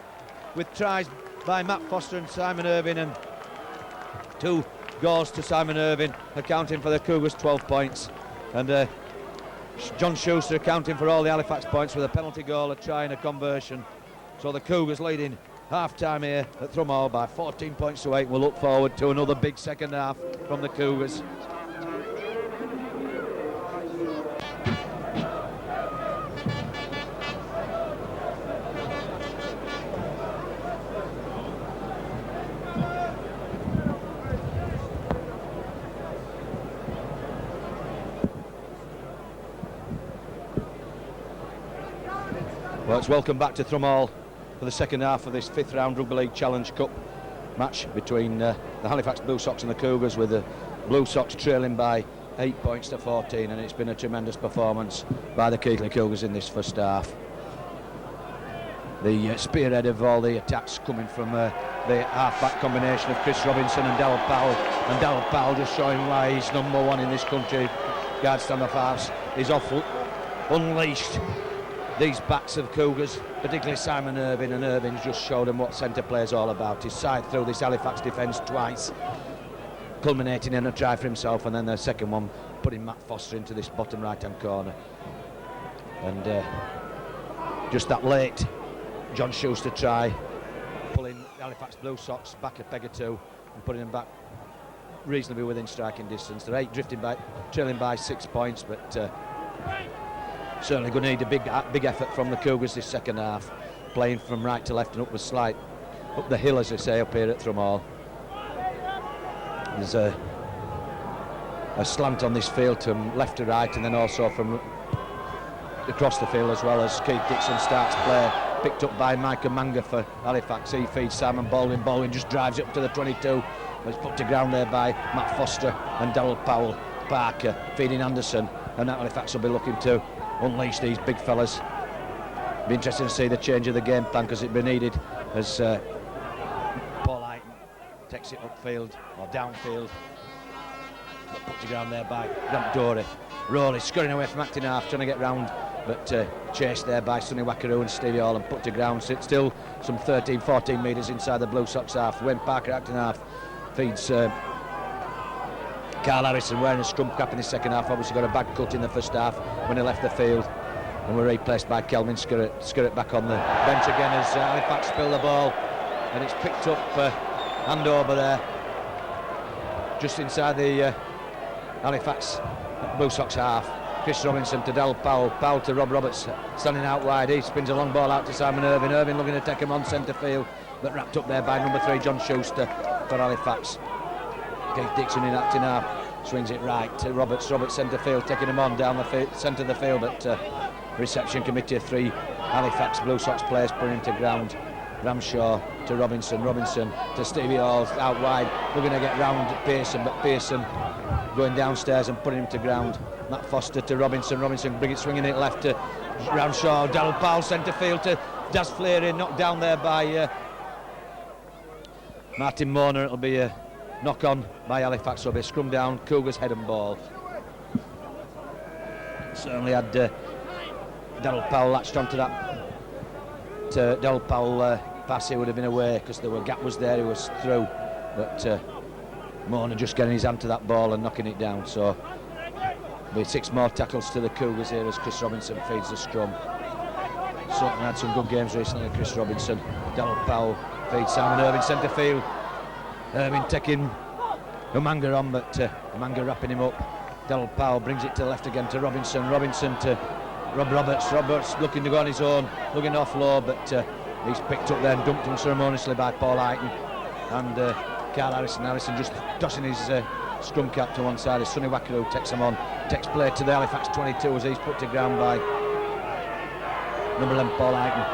with tries by Matt Foster and Simon Irving, and 2 goals to Simon Irving, accounting for the Cougars 12 points, and John Schuster accounting for all the Halifax points with a penalty goal, a try and a conversion. So the Cougars leading half-time here at Thrumall by 14 points to 8. We'll look forward to another big second half from the Cougars. Well, it's welcome back to Thrumall for the second half of this 5th round Rugby League Challenge Cup match between the Halifax Blue Sox and the Cougars, with the Blue Sox trailing by 8 points to 14, and it's been a tremendous performance by the Keighley Cougars in this first half. The spearhead of all the attacks coming from the half-back combination of Chris Robinson and Darryl Powell, and Darryl Powell just showing why he's number 1 in this country. Guard stand-off halves is unleashed these backs of Cougars, particularly Simon Irving, and Irving's just showed them what centre play is all about. He's side through this Halifax defence twice, culminating in a try for himself, and then the second one putting Matt Foster into this bottom right-hand corner. And just that late John Schuster try, pulling the Halifax Blue Sox back a peg or two and putting them back reasonably within striking distance. They're trailing by 6 points, but certainly going to need a big effort from the Cougars this second half, playing from right to left and up the hill, as they say, up here at Thrumall. There's a slant on this field from left to right, and then also from across the field as well, as Keith Dixon starts play picked up by Micah Manga for Halifax. He feeds Simon Baldwin. Baldwin just drives it up to the 22. It's put to ground there by Matt Foster and Darryl Powell. Parker feeding Anderson, and that Halifax will be looking to unleash these big fellas. Be interesting to see the change of the game plan, because it'd be needed as Paul Eiton takes it upfield or downfield. Put to ground there by Grant Dory. Rowley scurrying away from acting half, trying to get round, but chased there by Sonny Wackaroo and Stevie Hall, and put to ground. So it's still some 13-14 metres inside the Blue Sox half. Wayne Parker acting half feeds Carl Harrison, wearing a scrum cap in the second half. Obviously got a bad cut in the first half when he left the field, and were replaced by Kelvin Skirrett back on the bench again as Halifax spill the ball, and it's picked up hand over there just inside the Halifax Blue Sox half. Chris Robinson to Del Powell, Powell to Rob Roberts, standing out wide. He spins a long ball out to Simon Irving. Irving looking to take him on centre field, but wrapped up there by number 3 John Schuster for Halifax. Keith Dixon in acting half, swings it right to Roberts. Roberts centre field, taking him on down the centre of the field, but reception committee of 3 Halifax Blue Sox players putting him to ground. Ramshaw to Robinson, Robinson to Stevie Hall out wide, looking to get round Pearson, but Pearson going downstairs and putting him to ground. Matt Foster to Robinson, Robinson swinging it left to Ramshaw. Darryl Powell centre field to Das Fleary, knocked down there by Martin Moner. It'll be a knock on by Halifax, so it'll be a scrum down, Cougars head and ball. Certainly had Darryl Powell latched onto that. Darryl Powell pass, he would have been away because the gap was there, he was through, but Moner just getting his hand to that ball and knocking it down. So there'll be 6 more tackles to the Cougars here as Chris Robinson feeds the scrum. Certainly had some good games recently, Chris Robinson. Darryl Powell feeds Simon Irving centre field. Irving taking Umanga on, but Umanga wrapping him up. Darryl Powell brings it to the left again to Robinson. Robinson to Rob Roberts. Roberts looking to go on his own, looking offload, but he's picked up there and dumped unceremoniously by Paul Eiton. And Carl Harrison. Harrison just tossing his scrum cap to one side as Sonny Wackaroo takes him on. Takes play to the Halifax 22 as he's put to ground by number 11 Paul Eiton.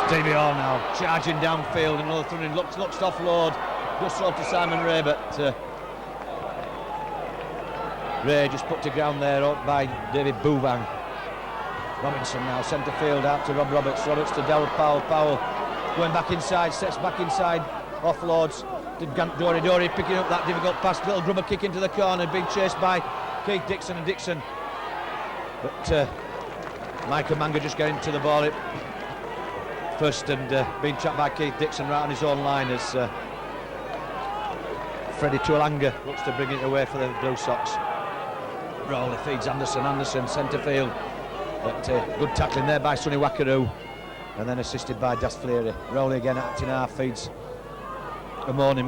Stevie Hall now charging downfield, and another throwing, looks to offload. Just throw to Simon Ray, but Ray just put to ground there up by David Bouvang. Robinson now centre field out to Rob Roberts. Roberts to Darryl Powell. Powell going back inside, steps back inside, offloads to Grant Dory. Dory picking up that difficult pass, little grubber kick into the corner, being chased by Keith Dixon and Dixon. But Michael Manga just getting to the ball first and being trapped by Keith Dixon right on his own line as Freddie Tuolanga looks to bring it away for the Blue Sox. Rowley feeds Anderson, Anderson centre field, but good tackling there by Sonny Wackaroo, and then assisted by Das Fleary. Rowley again acting half, feeds Amoni,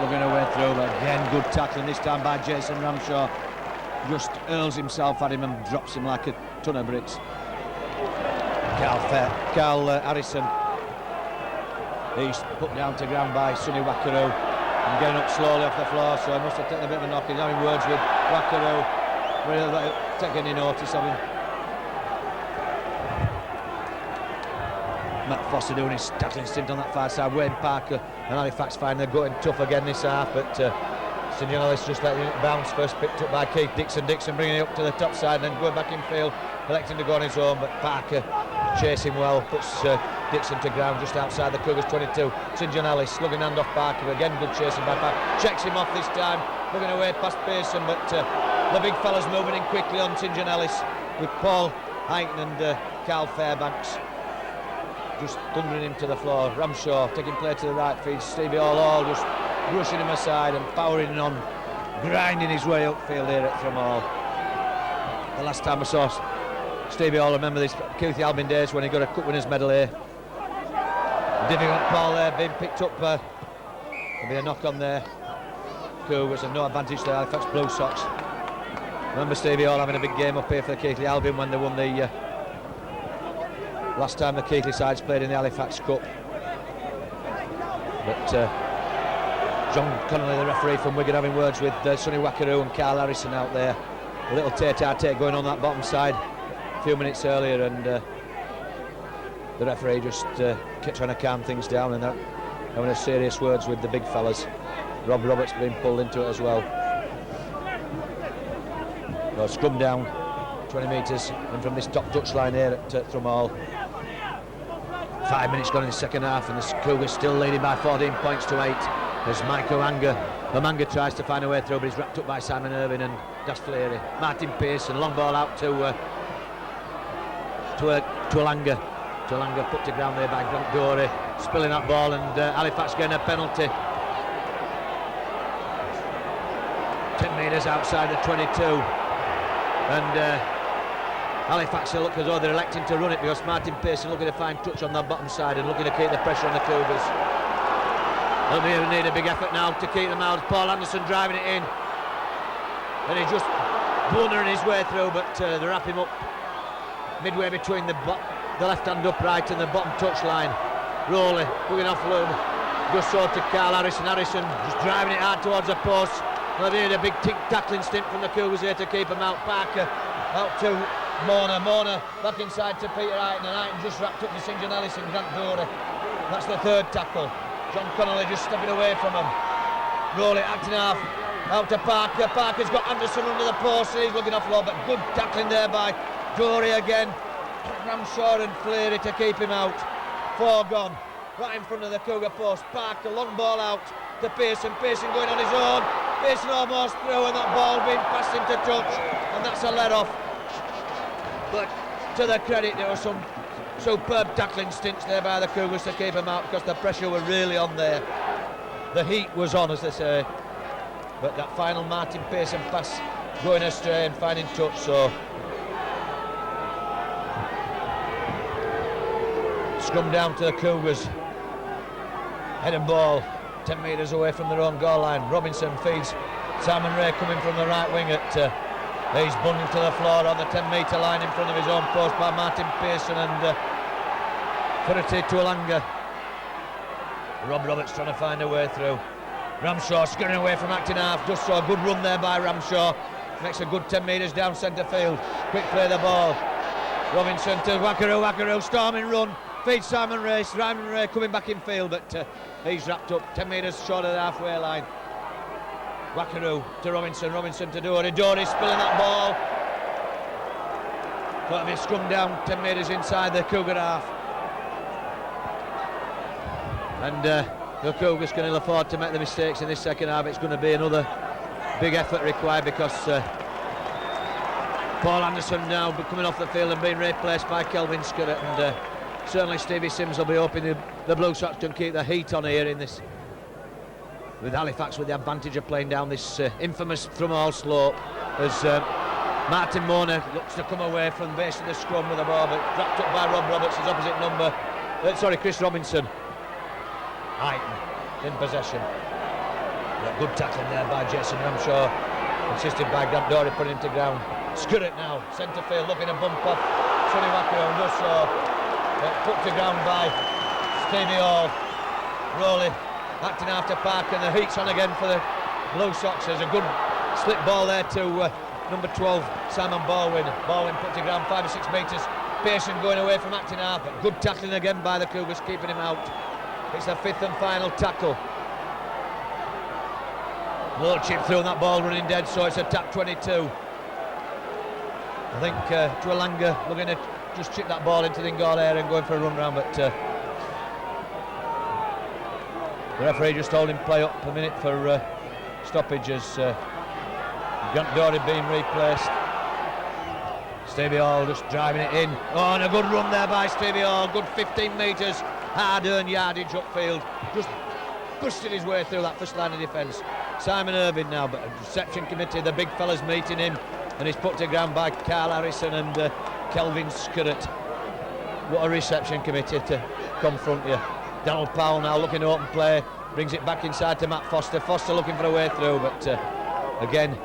looking away through, but again good tackling, this time by Jason Ramshaw. Just hurls himself at him and drops him like a ton of bricks. Carl Harrison, he's put down to ground by Sonny Wackaroo and getting up slowly off the floor, so he must have taken a bit of a knock. He's having words with Wackaroo, really taking any notice of him. Matt Foster doing his tackling stint on that far side. Wayne Parker and Halifax finally going tough again this half, but St John Ellis just letting it bounce first, picked up by Keith Dixon. Dixon bringing it up to the top side and then going back in field, electing to go on his own, but Parker chasing well, puts Dixon to ground just outside the Cougars 22. St John Ellis slugging hand off Parker, again good chasing by Parker, checks him off this time, looking away past Pearson, but the big fella's moving in quickly on St John Ellis with Paul Eiton and Carl Fairbanks just thundering him to the floor. Ramshaw taking play to the right, feeds Stevie Hall just rushing him aside and powering on, grinding his way upfield here at Thrum Hall. The last time I saw Stevie Hall, remember this Keighley Albin days when he got a cup winners medal here. Difficult ball there being picked up. There'll be a knock on there. Cougars and no advantage to the Halifax Blue Sox. Remember Stevie Hall having a big game up here for the Keighley Albion when they won the last time the Keighley sides played in the Halifax Cup. But John Connolly, the referee from Wigan, having words with Sonny Wackaroo and Carl Harrison out there. A little tete-a-tete going on that bottom side a few minutes earlier, and the the referee just trying to calm things down and having a serious words with the big fellas. Rob Roberts being pulled into it as well. So scrum down 20 metres and from this top touchline here at Thrumall. 5 minutes gone in the second half and the Cougars still leading by 14 points to 8 as Mike Omanga tries to find a way through, but he's wrapped up by Simon Irvine and Das Fleary. Martin Pearson, long ball out to Alanga. Alanga put to ground there by Grant Dory, spilling that ball, and Halifax getting a penalty. 10 metres outside the 22, and Halifax look as though they're electing to run it because Martin Pearson looking to find touch on the bottom side and looking to keep the pressure on the Cougars. They'll need a big effort now to keep them out. Paul Anderson driving it in, and he's just blundering his way through, but they wrap him up midway between the left hand upright and the bottom touch line. Rowley putting off loom, just so to Carl Harrison. Harrison just driving it hard towards the post. They'll need a big tackling stint from the Cougars here to keep him out. Parker out to Mona back inside to Peter Eiton, and Eiton just wrapped up to St John Ellis and Grant Dory. That's the third tackle. John Connolly just stepping away from him. Rowley acting half out to Parker. Parker's got Anderson under the post and he's looking off low, but good tackling there by Dory again. Ramshaw and Fleary to keep him out. 4 gone, right in front of the Cougar post. Parker, long ball out to Pearson. Pearson going on his own. Pearson almost through, and that ball being passed him to touch, and that's a let off. But to their credit, there were some superb tackling stints there by the Cougars to keep him out because the pressure were really on there. The heat was on, as they say. But that final Martin Pearson pass going astray and finding touch, so scrum down to the Cougars. Head and ball 10 metres away from their own goal line. Robinson feeds Simon Ray coming from the right wing at he's bundled to the floor on the 10-metre line in front of his own post by Martin Pearson, and Furity to Alanga. Rob Roberts trying to find a way through. Ramshaw scurrying away from acting half. Just saw a good run there by Ramshaw. Makes a good 10 metres down centre field. Quick play the ball. Robinson to Wackaroo, storming run. Feeds Simon Ray. Simon Ray coming back in field, but he's wrapped up 10 metres short of the halfway line. Wackaroo to Robinson to Dory. Dory spilling that ball. Got to be scrum down 10 metres inside the Cougar half. And the Cougars can ill afford to make the mistakes in this second half. It's going to be another big effort required because Paul Anderson now coming off the field and being replaced by Kelvin Scurrett, and certainly Stevie Sims will be hoping the Blue Sox can keep the heat on here in this, with Halifax with the advantage of playing down this infamous Thrumall slope, as Martin Mona looks to come away from the base of the scrum with the ball, but wrapped up by Rob Roberts, his opposite number, Chris Robinson. Eiton in possession. Good tackling there by Jason Ramshaw, assisted by Grant Dory, putting him to ground. Scurrett now, centre field, looking to bump off Sonny Wackaroo, and just put to ground by Stevie Hall. Rowley acting after Parker, and the heat's on again for the Blue Sox. There's a good slip ball there to number 12, Simon Baldwin. Baldwin put to ground 5 or 6 metres. Pearson going away from acting half, but good tackling again by the Cougars, keeping him out. It's the 5th and final tackle. Low chip through, and that ball running dead, so it's a tap 22. I think Tuilanga looking to just chip that ball into the goal area and going for a run round, but the referee just holding play up a minute for stoppage as Grant Dory being replaced. Stevie Hall just driving it in. Oh, and a good run there by Stevie Hall. Good 15 metres, hard-earned yardage upfield. Just busted his way through that first line of defence. Simon Irvine now, but a reception committee, the big fellas meeting him, and he's put to ground by Carl Harrison and Kelvin Scurrett. What a reception committee to confront you. Donald Powell now looking to open play, brings it back inside to Matt Foster. Foster looking for a way through, but again,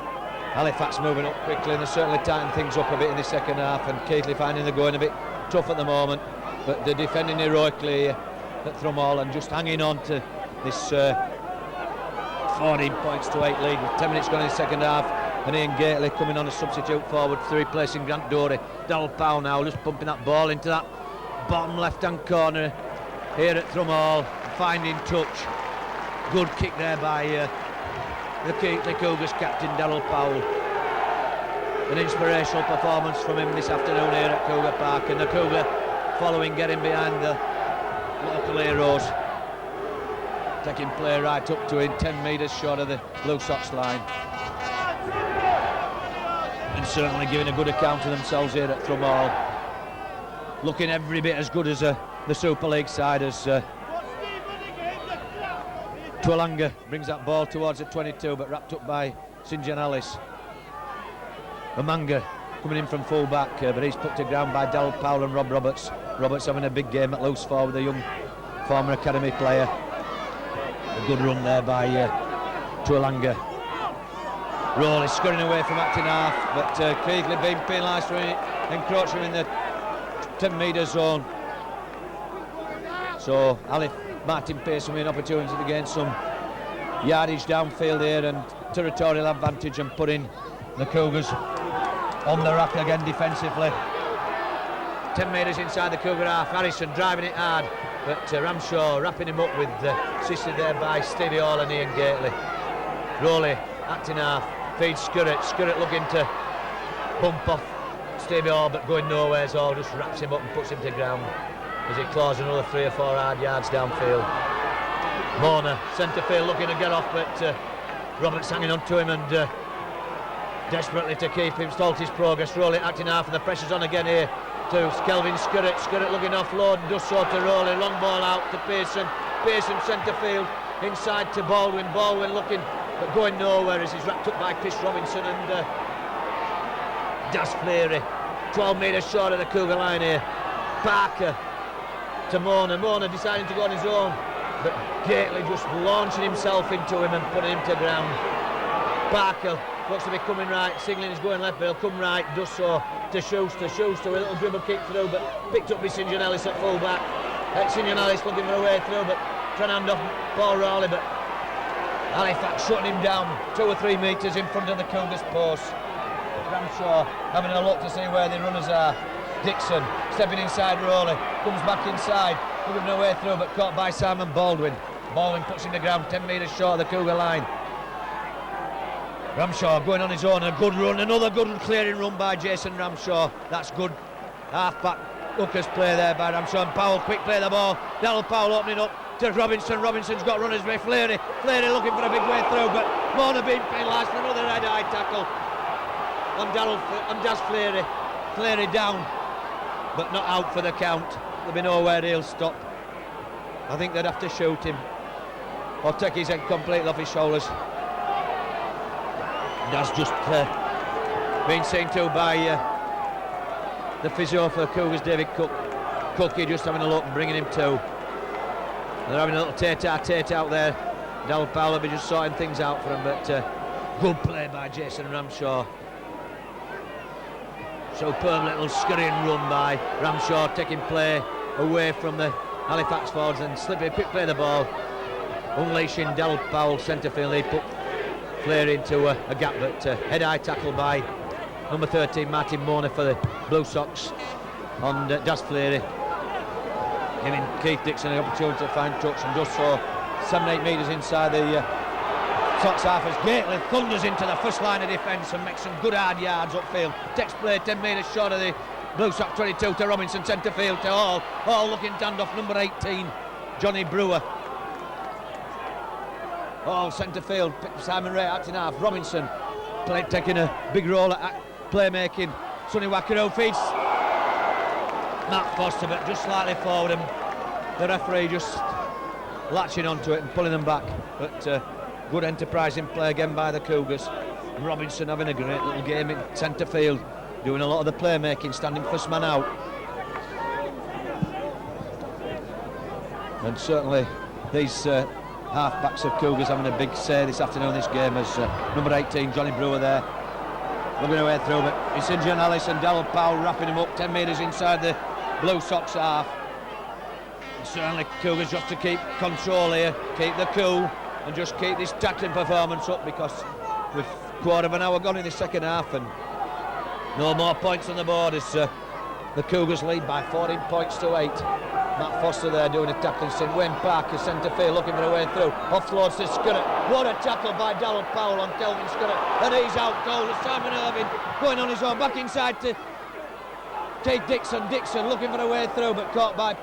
Halifax moving up quickly, and they're certainly tightening things up a bit in the second half, and Keighley finding they're going a bit tough at the moment, but they're defending heroically at Thrumall and just hanging on to this 14 points to 8 lead with 10 minutes gone in the second half, and Ian Gately coming on as substitute forward, replacing Grant Dory. Donald Powell now just pumping that ball into that bottom left-hand corner here at Thrumhall, finding touch. Good kick there by the Keighley Cougars captain Darryl Powell. An inspirational performance from him this afternoon here at Cougar Park, and the Cougar following, getting behind the local heroes, taking play right up to him, 10 metres short of the Blue Sox line, and certainly giving a good account of themselves here at Thrumhall, looking every bit as good as the Super League side, as Twilanga brings that ball towards the 22, but wrapped up by St John Ellis. Amanga coming in from full back, but he's put to ground by Darryl Powell and Rob Roberts. Roberts having a big game at loose forward with a young former academy player. A good run there by Twilanga. Roll is scurrying away from acting half, but Keighley being penalised for encroaching in the 10 metre zone. So Martin Pearson with an opportunity to gain some yardage downfield here and territorial advantage, and putting the Cougars on the rack again defensively. 10 metres inside the Cougar half. Harrison driving it hard, but Ramshaw wrapping him up with assisted there by Stevie Hall and Ian Gately. Rowley acting half, feeds Scurrett. Scurrett looking to bump off Stevie Hall, but going nowhere. All just wraps him up and puts him to ground as he claws another 3 or 4 hard yards downfield. Mona, centre field, looking to get off, but Roberts hanging on to him and desperately to keep him, stalled his progress. Rowley acting half, and the pressure's on again here to Kelvin Scurrett. Scurrett looking offload and does so to Rowley. Long ball out to Pearson. Pearson centre field, inside to Baldwin. Baldwin looking, but going nowhere as he's wrapped up by Chris Robinson and Das Fleary. 12 metres short of the Cougar line here. Parker to Mona. Mona deciding to go on his own, but Gately just launching himself into him and putting him to ground. Parker looks to be coming right, Signalling is going left, but he'll come right, does so to Schuster. Schuster with a little dribble kick through, but picked up by St John Ellis at full back. St John Ellis looking for a way through, but trying to hand off Paul Rowley, but Halifax shutting him down 2 or 3 metres in front of the Cougars post. Ramshaw having a look to see where the runners are. Dixon stepping inside Rowley, comes back inside, looking for a way through, but caught by Simon Baldwin. Baldwin puts him to ground 10 metres short of the Cougar line. Ramshaw going on his own, a good run, another good clearing run by Jason Ramshaw. That's good half-back hooker's play there by Ramshaw. And Powell, quick play the ball. Darryl Powell opening up to Robinson. Robinson's got runners by Fleary. Fleary looking for a big way through, but Mona being penalised for another red-eye tackle on Das Fleary. Fleary down, but not out for the count. There'll be nowhere he'll stop. I think they'd have to shoot him or take his head completely off his shoulders. That's just been seen to by the physio for Cougars, David Cook. Cookie just having a look and bringing him to. And they're having a little tate out there. Darryl Powell will be just sorting things out for him, but good play by Jason Ramshaw. Superb little scurrying run by Ramshaw, taking play away from the Halifax forwards and slipping, quick play the ball, unleashing Darryl Powell centre field. He put Fleary into a gap, but head-eye tackle by number 13 Martin Mona for the Blue Sox on Das Fleary, giving Keith Dixon an opportunity to find touch, and does so 7-8 metres inside the Sox half as Gately thunders into the first line of defence and makes some good hard yards upfield. Takes play 10 metres short of the Blue Sox 22 to Robinson, centre field to Hall. Hall looking to hand off number 18 Johnny Brewer. Hall centre field, Simon Ray acting half. Robinson taking a big role at playmaking. Sonny Wakaro feeds Matt Foster, but just slightly forward, and the referee just latching onto it and pulling them back. But good enterprising play again by the Cougars. And Robinson having a great little game in centre field, doing a lot of the playmaking, standing first man out. And certainly these half-backs of Cougars having a big say this afternoon in this game, as number 18 Johnny Brewer there looking away through, but it's St John Ellis and Darryl Powell wrapping him up 10 metres inside the Blue Sox half. And certainly Cougars just to keep control here, keep the cool, and just keep this tackling performance up, because with a quarter of an hour gone in the second half and no more points on the board as The Cougars lead by 14 points to 8. Matt Foster there doing a tackling sin. Wayne Parker, centre field, looking for a way through. Offloads to Scurrett. What a tackle by Darryl Powell on Kelvin Scurrett. And he's out goal. Simon Irving going on his own. Back inside to take Dixon. Dixon looking for a way through, but caught by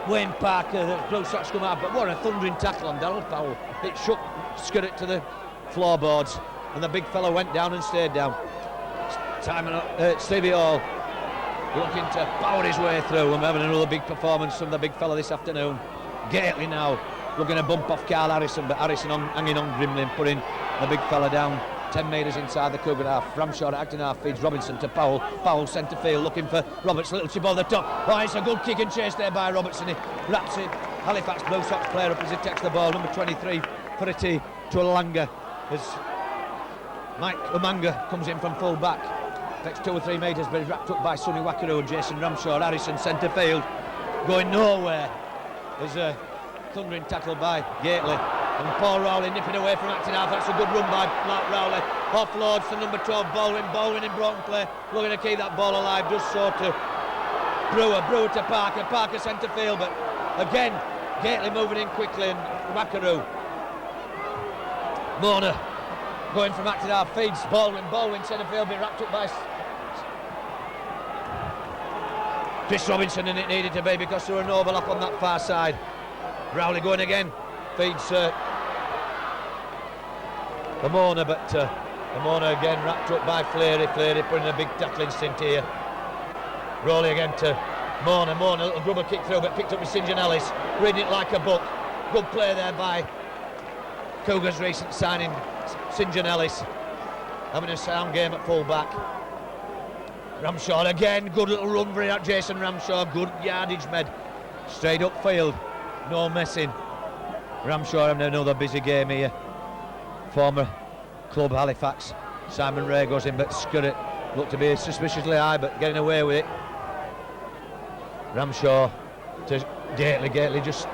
Wayne Parker. The Blue Sox come out. But what a thundering tackle on Darryl Powell. It shook Scurrett to the floorboards. And the big fellow went down and stayed down. Stevie Hall looking to power his way through, and having another big performance from the big fella this afternoon. Keighley now looking to bump off Carl Harrison, but Harrison hanging on grimly and putting the big fella down 10 metres inside the Cougar half. Ramshaw acting half, feeds Robinson to Powell. Powell centre field looking for Roberts, little chip over the top. Oh, it's a good kick and chase there by Robertson. He wraps it. Halifax Blue Sox player up as he takes the ball. Number 23 for a tee to Alanga as Mike Umanga comes in from full back. Takes 2 or 3 metres, but he's wrapped up by Sonny Wakaru and Jason Ramshaw. Harrison centre field, going nowhere. There's a thundering tackle by Keighley, and Paul Rowley nipping away from acting half. That's a good run by Mark Rowley. Offloads to number 12 Baldwin in broken play, looking to keep that ball alive. Does so to Brewer to Parker centre field, but again Keighley moving in quickly, and Wakaru. Mona going from acting half, feeds Baldwin centre field, being wrapped up by Chris Robinson, and it needed to be because there was an overlap on that far side. Rowley going again, feeds Mona, but Mona again wrapped up by Fleary putting a big tackling stint here. Rowley again to Mona, a little grubber kick through, but picked up with St John Ellis, reading it like a book. Good play there by Cougars' recent signing St John Ellis, having a sound game at full back. Ramshaw again, good little run for it, Jason Ramshaw, good yardage made, straight upfield, no messing. Ramshaw having another busy game here. Former club Halifax, Simon Ray goes in, but Scurrett looked to be suspiciously high, but getting away with it. Ramshaw to Keighley just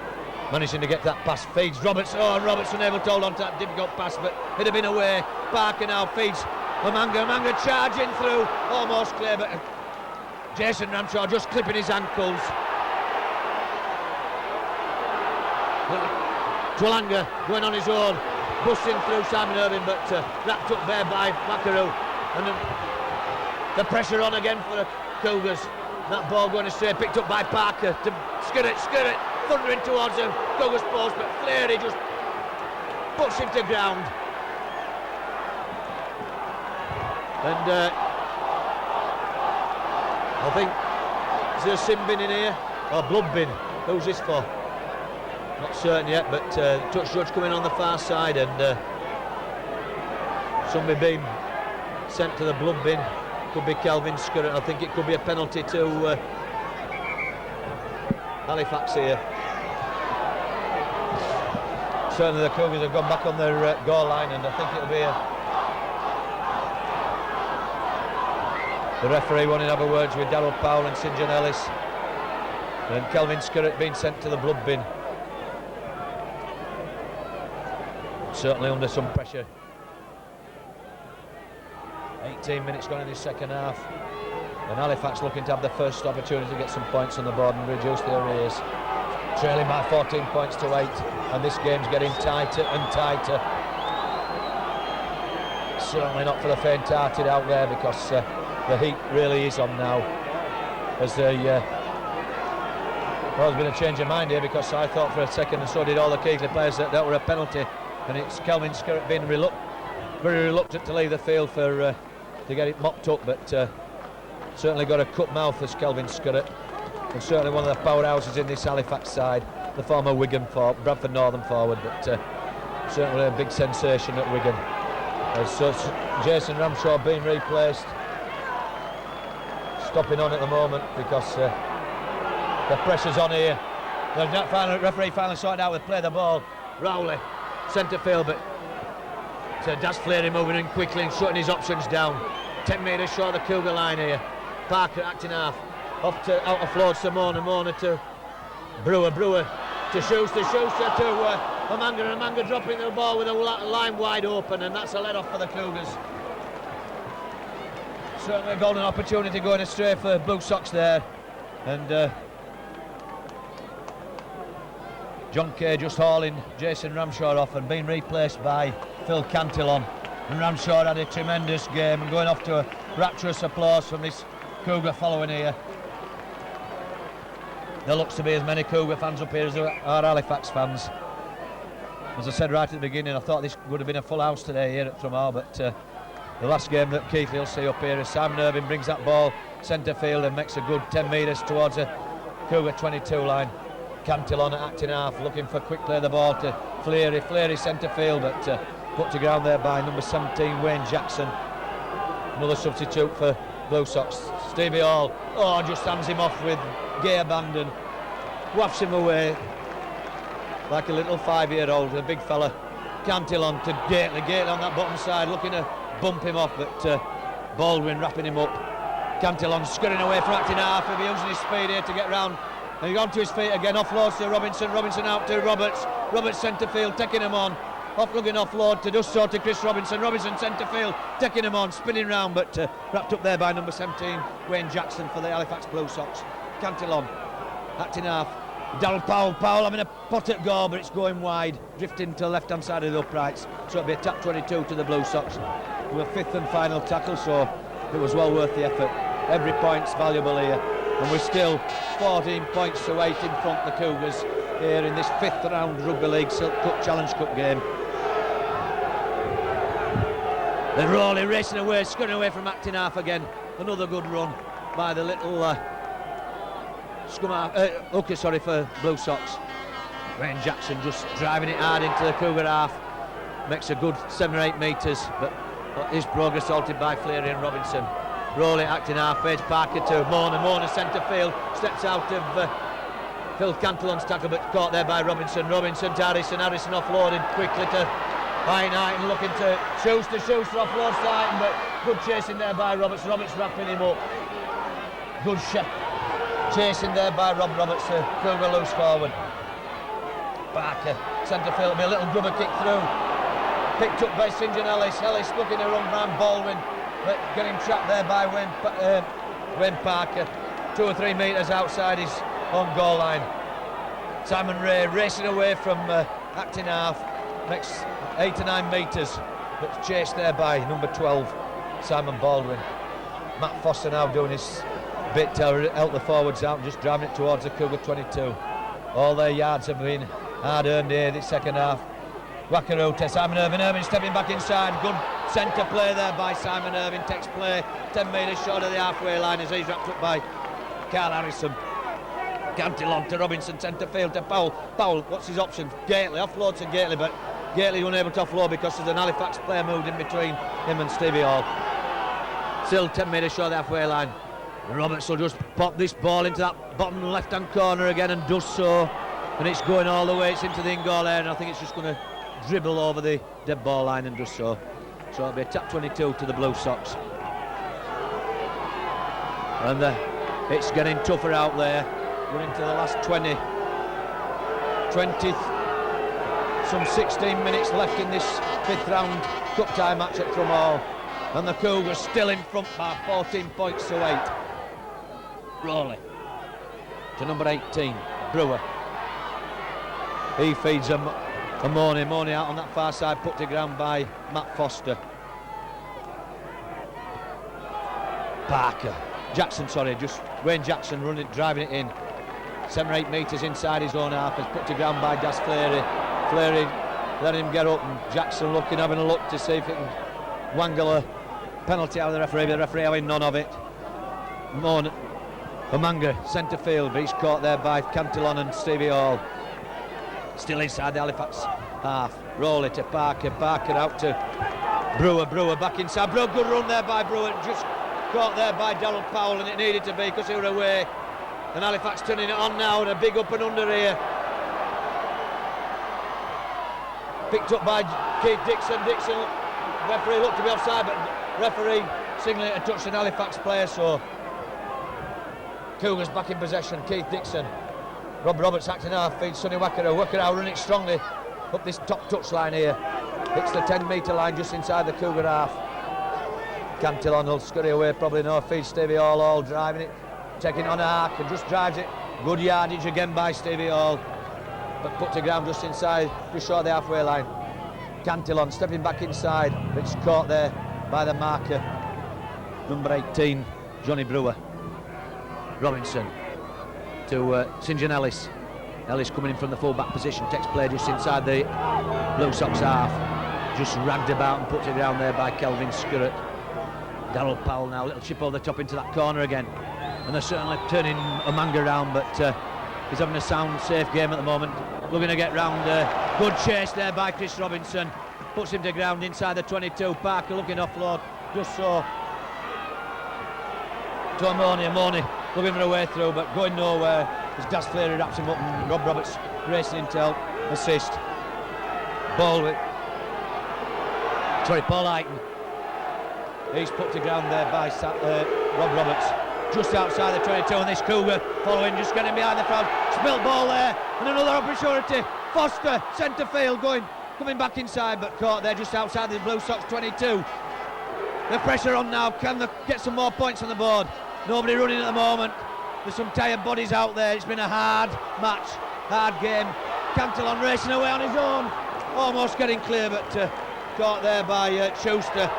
managing to get that pass, feeds Robertson. Oh, and Robertson able to hold on to that difficult pass, but it'd have been away. Parker now feeds Umanga charging through, almost clear, but Jason Ramshaw just clipping his ankles. Twalanga going on his own, busting through Simon Irving, but wrapped up there by Wakaru. And the pressure on again for the Cougars. That ball going astray, picked up by Parker to Scurrett, thundering towards the Cougars post, but Fleary just puts him to ground. And I think, is there a sin bin in here? Or blood bin? Who's this for? Not certain yet, but touch judge coming on the far side, and somebody being sent to the blood bin. Could be Kelvin Scurrett. I think it could be a penalty to Halifax here. Certainly the Cougars have gone back on their goal line, and I think it'll be the referee wanting to have a words with Darryl Powell and St John Ellis, and Kelvin Scurrett being sent to the blood bin. Certainly under some pressure. 18 minutes gone in this second half, and Halifax looking to have the first opportunity to get some points on the board and reduce their arrears. Trailing by 14 points to 8, and this game's getting tighter and tighter. Certainly not for the faint-hearted out there, because the heat really is on now. As well, there's been a change of mind here, because I thought for a second, and so did all the Keighley players, that were a penalty, and it's Kelvin Scurrett being very reluctant to leave the field for to get it mopped up, but certainly got a cut mouth as Kelvin Scurrett, and certainly one of the powerhouses in this Halifax side, the former Bradford Northern forward, but certainly a big sensation at Wigan. So Jason Ramshaw being replaced, stopping on at the moment because the pressure's on here. The referee finally sorted out with play the ball. Rowley, centre field, but Das Fleary moving in quickly and shutting his options down. 10 metres short of the Cougar line here. Parker acting half, off to out of floor to Mona to Brewer to Schuster to Umanga dropping the ball with a line wide open, and that's a let off for the Cougars. Certainly a golden opportunity going astray for Blue Sox there, and John Kay just hauling Jason Ramshaw off and being replaced by Phil Cantillon. And Ramshaw had a tremendous game and going off to a rapturous applause from this Cougar following here. There looks to be as many Cougar fans up here as there are Halifax fans. As I said right at the beginning, I thought this would have been a full house today here at Trumall, but the last game that Keighley will see up here is Simon Irving brings that ball centre field and makes a good 10 metres towards the Cougar 22 line. Cantillon at acting half, looking for quick play the ball to Fleary centre field, but put to ground there by number 17 Wayne Jackson. Another substitute for Blue Sox. Stevie Hall, just hands him off with gay abandon, wafts him away like a little 5-year-old, a big fella. Cantillon to Keighley on that bottom side, looking to bump him off, but Baldwin wrapping him up. Cantillon scurrying away from acting half, he'll be using his speed here to get round. And he's onto his feet again, offloads to Robinson out to Roberts centre field, taking him on. Looking offload to Dusso to Chris Robinson centre field, taking him on, spinning round, but wrapped up there by number 17 Wayne Jackson for the Halifax Blue Sox. Cantillon acting half, Darryl Powell having a pot at goal, but it's going wide, drifting to the left hand side of the uprights, so it'll be a tap 22 to the Blue Sox with a fifth and final tackle, so it was well worth the effort. Every point's valuable here, and we're still 14 points to 8 in front of the Cougars here in this 5th round Rugby League Silk Cup Challenge Cup game. Then Rawley racing away, scurrying away from acting half again. Another good run by the little hooker for Blue Sox. Wayne Jackson just driving it hard into the Cougar half. Makes a good 7 or 8 metres, but his progress halted by Fleary and Robinson. Rawley acting half, fades Parker to Mona centre field, steps out of Phil Cantillon's tackle, but caught there by Robinson to Harrison offloaded quickly to High-Knighton, looking to Schuster offloads to Hightton, but good chasing there by Roberts wrapping him up. Good shot chasing there by Roberts to Cougar loose forward. Parker, centre field, be a little grubber kick through. Picked up by St John Ellis looking to run round Baldwin, but getting trapped there by Wayne Parker, 2 or 3 metres outside his own goal line. Simon Ray racing away from acting half, makes 8 or 9 metres, but chased there by number 12 Simon Baldwin. Matt Foster now doing his bit to help the forwards out and just driving it towards the Cougar 22. All their yards have been hard earned here this second half. Wackaroo to Simon Irving stepping back inside, good centre play there by Simon Irving, takes play 10 metres short of the halfway line as he's wrapped up by Carl Harrison. Cantillon to Robinson, centre field to Powell, what's his option? Keighley, offload to Keighley, but Keighley unable to offload because there's an Halifax player moved in between him and Stevie Hall. Still 10 metres short of the halfway line. Roberts will just pop this ball into that bottom left hand corner again and does so, and it's going all the way, it's into the in-goal area, and I think it's just going to dribble over the dead ball line and does so. So it'll be a tap 22 to the Blue Sox. And it's getting tougher out there. We're into the last 20, some 16 minutes left in this 5th round cup tie match at Trumall, and the Cougars still in front by 14 points to 8. Rawley to number 18, Brewer. He feeds them a Money out on that far side, put to ground by Matt Foster. Wayne Jackson running, driving it in. 7 or 8 metres inside his own half, is put to ground by Das Fleary. Fleary letting him get up, and Jackson having a look to see if it can wangle a penalty out of the referee, but the referee having none of it. Umanga, centre field, but he's caught there by Cantillon and Stevie Hall. Still inside the Halifax half. Rawley to Parker out to Brewer back inside. Brewer, good run there by Brewer, just caught there by Darryl Powell, and it needed to be because he was away. And Halifax turning it on now, and a big up and under here. Picked up by Keith Dixon. Referee looked to be offside, but referee signaling a touch on Halifax player, so Cougars back in possession. Keith Dixon. Rob Roberts acting half, feeds Sonny Wackaroo. Wackaroo running strongly up this top touch line here. Hits the 10 metre line just inside the Cougar half. Cantillon will scurry away, probably no feed. Stevie all driving it, taking it on a arc and just drives it. Good yardage again by Stevie Hall, but put to ground just inside, just short of the halfway line. Cantillon stepping back inside, but it's caught there by the marker, number 18, Johnny Brewer. Robinson to St John Ellis. Ellis coming in from the full-back position, takes play just inside the Blue Sox half. Just ragged about and put to ground there by Kelvin Skurrett. Darryl Powell now, little chip over the top into that corner again. And they're certainly turning Omanga around, but he's having a sound, safe game at the moment. Looking to get round. Good chase there by Chris Robinson. Puts him to ground inside the 22. Parker looking offload, just so. To Amoni looking for a way through, but going nowhere. As Das Fleary wraps him up and Rob Roberts racing in to help assist. Paul Ayton. He's put to ground there by Rob Roberts. Just outside the 22, and this Cougar following, just getting behind the crowd. Spilt ball there, and another opportunity. Foster, centre field, coming back inside, but caught there just outside the Blue Sox 22. The pressure on now, can they get some more points on the board? Nobody running at the moment. There's some tired bodies out there. It's been a hard match, hard game. Cantillon racing away on his own, almost getting clear, but caught there by Schuster.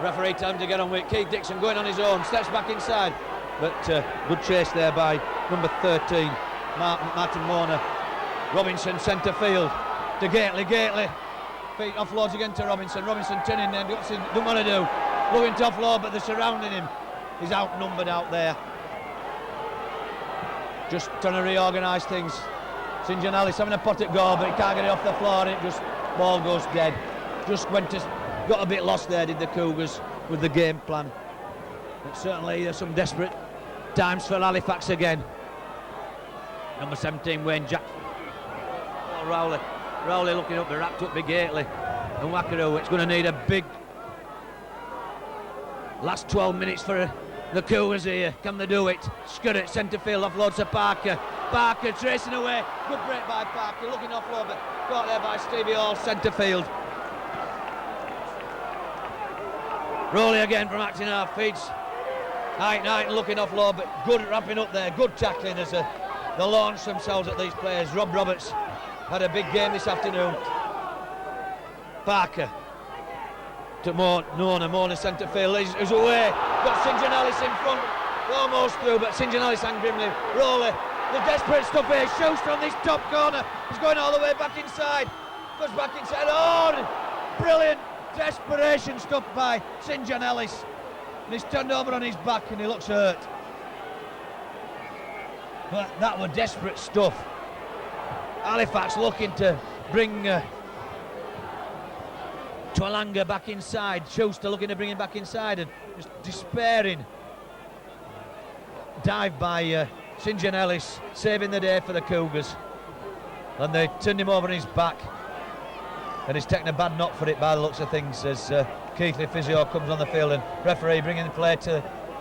Referee time to get on with Keith Dixon going on his own, steps back inside, but good chase there by number 13, Martin Warner. Robinson centre field to Keighley. Feet offloads again to Robinson. Robinson turning there, don't want to do. Looking to offload, but they're surrounding him. He's outnumbered out there. Just trying to reorganise things. St John Ellis having a pot at goal, but he can't get it off the floor, and it just, ball goes dead. Just got a bit lost there, did the Cougars, with the game plan. But certainly there's some desperate times for Halifax again. Number 17, Wayne Jack. Oh, Rowley looking up, they're wrapped up big Keighley. And Wackaroo, it's going to need a big last 12 minutes for the Cougars here. Can they do it? Skurrett, centre field, offloads to Parker. Parker tracing away. Good break by Parker, looking offload, but caught there by Stevie Hall, centre field. Rowley again from acting half, feeds Ayton looking offload, but good wrapping up there, good tackling as they launch themselves at these players. Rob Roberts had a big game this afternoon. Parker to Mona centre field, he's away, got St John Ellis in front, almost through, but St John Ellis and Grimley. Rowley, the desperate stuff here, Schuster on this top corner, he's going all the way back inside, goes back inside, brilliant desperation stuff by St John Ellis, and he's turned over on his back and he looks hurt. But that were desperate stuff. Halifax looking to bring Twalanga back inside. Schuster looking to bring him back inside, and just despairing dive by St John Ellis, saving the day for the Cougars. And they turned him over on his back, and he's taking a bad knock for it by the looks of things as Keighley physio comes on the field, and referee bringing the play to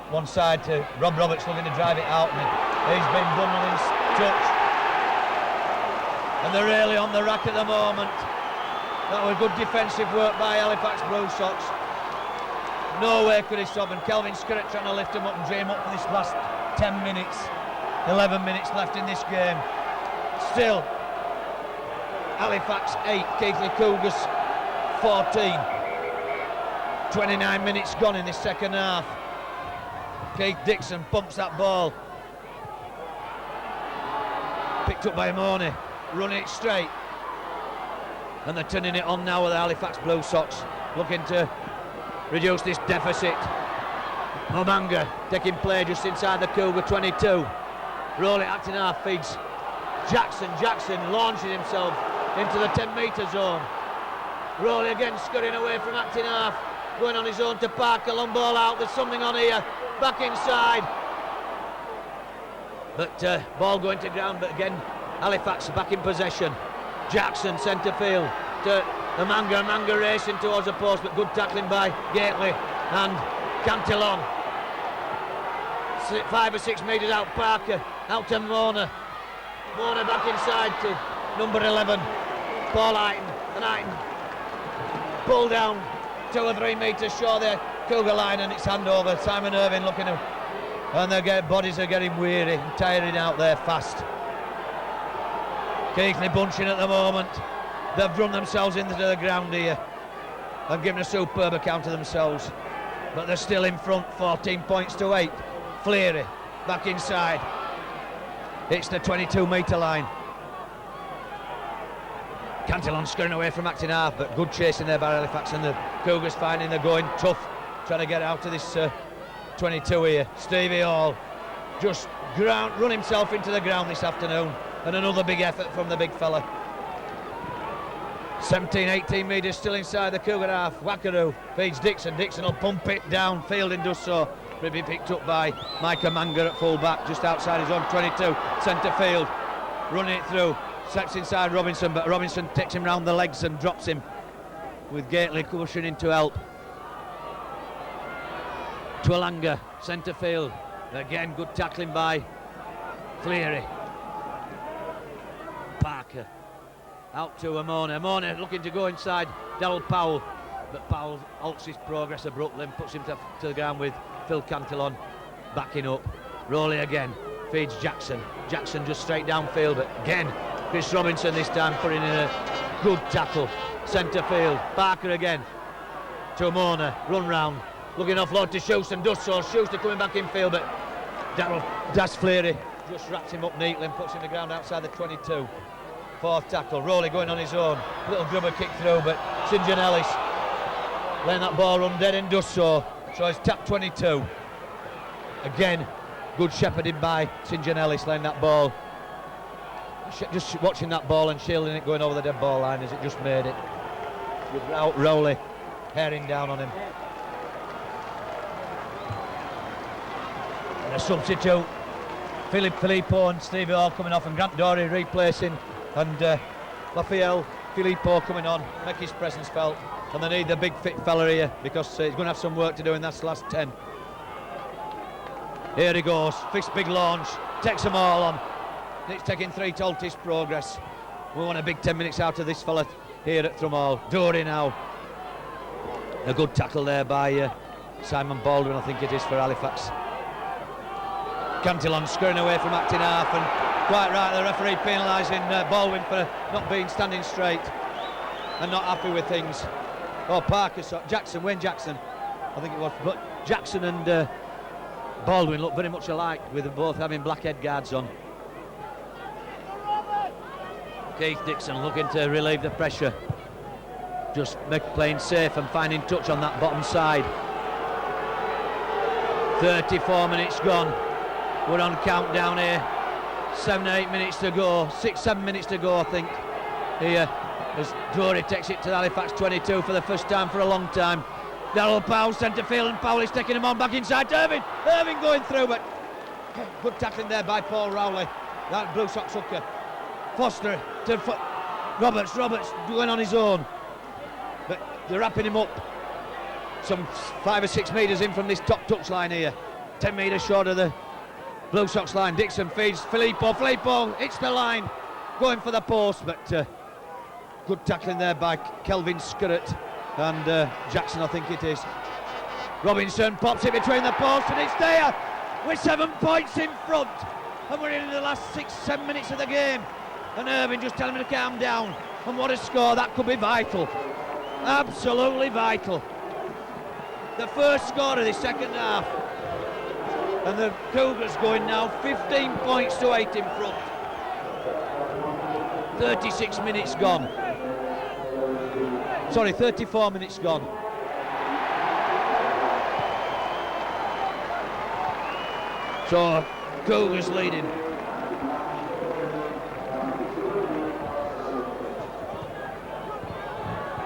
one side to Rob Roberts looking to drive it out, and he's been bundling touch. And they're really on the rack at the moment. That was good defensive work by Halifax Blue Sox. No way could he stop him. Kelvin Skurrett trying to lift him up and dream up for this last 10 minutes. 11 minutes left in this game. Still, Halifax 8, Keighley Cougars 14. 29 minutes gone in this second half. Keith Dixon bumps that ball. Picked up by Amoni, running it straight. And they're turning it on now with the Halifax Blue Sox, looking to reduce this deficit. Omanga taking play just inside the Cougar 22. Rowley acting half, feeds Jackson launching himself into the 10-metre zone. Rowley again scurrying away from acting half, going on his own to Parker, long ball out, there's something on here, back inside. But ball going to ground, but again Halifax back in possession. Jackson centre field to Omanga racing towards the post, but good tackling by Keighley and Cantillon. 5 or 6 metres out, Parker out to Mona back inside to number 11 Paul Ayton, and Ayton pulled down 2 or 3 metres short the Cougar line, and it's hand over. Simon Irving looking at, and their bodies are getting weary and tiring out there fast. Keighley bunching at the moment. They've run themselves into the ground here and given a superb account of themselves, but they're still in front, 14 points to 8. Fleary back inside. It's the 22-metre line. Cantillon scurrying away from acting half, but good chasing there by Halifax, and the Cougars finding they're going tough, trying to get out of this 22 here. Stevie Hall just run himself into the ground this afternoon, and another big effort from the big fella. 17-18 metres still inside the Cougar half. Wackaroo feeds Dixon. Dixon will pump it down. Fielding does so. Will be picked up by Micah Manga at full back, just outside his own 22. Centre field, running it through. Sets inside Robinson, but Robinson takes him round the legs and drops him, with Gately pushing in to help. Twilanga, centre field. Again, good tackling by Fleary. Parker out to Amona. Amona looking to go inside Darryl Powell, but Powell halts his progress abruptly and puts him to the ground with Phil Cantillon backing up. Rowley again feeds Jackson. Jackson just straight downfield, but again Chris Robinson this time putting in a good tackle. Centre field. Parker again to Amona. Run round. Looking offload to Schuster, and does so. Schuster coming back in field, but Das Fleary just wraps him up neatly and puts him on the ground outside the 22. 4th tackle. Rowley going on his own. Little grubber kick through, but St John Ellis letting that ball run dead and does so. So it's tap 22. Again, good shepherding by St John Ellis, letting that ball. Just watching that ball and shielding it going over the dead ball line as it just made it. Without Rowley bearing down on him. And a substitute. Filippo and Stevie Hall coming off, and Grant Dory replacing, and Raphael Filippo coming on, make his presence felt. And they need the big fit fella here, because he's going to have some work to do in that last 10. Here he goes, fist big launch, takes them all on. It's taking 3 to halt his progress. We want a big 10 minutes out of this fella here at Thrumall. Dory now. A good tackle there by Simon Baldwin, I think it is, for Halifax. Cantillon scurrying away from acting half, and quite right, the referee penalising Baldwin for not being standing straight and not happy with things. Oh, Parker, Jackson, Wayne Jackson, I think it was, but Jackson and Baldwin look very much alike, with them both having black head guards on. Keith Dixon looking to relieve the pressure, just playing safe and finding touch on that bottom side. 34 minutes gone. We're on countdown here. 7 or 8 minutes to go. 6-7 minutes to go, I think. Here, as Dory takes it to the Halifax 22 for the first time for a long time. Darryl Powell, centre field, and Powell is taking him on back inside to Irving. Irving going through, but good tackling there by Paul Rowley. That Blue Sox hooker. Foster to Roberts going on his own, but they're wrapping him up some 5 or 6 metres in from this top touch line here, 10 metres short of the Blue Sox line. Dixon feeds Filippo hits the line, going for the post, but good tackling there by Kelvin Scurrett and Jackson, I think it is. Robinson pops it between the posts, and it's there. We're 7 points in front, and we're in the last 6-7 minutes of the game. And Irving just telling him to calm down. And what a score, that could be vital. Absolutely vital. The first score of the second half. And the Cougars going now 15 points to 8 in front. 36 minutes gone. Sorry, 34 minutes gone. So, Cougars leading.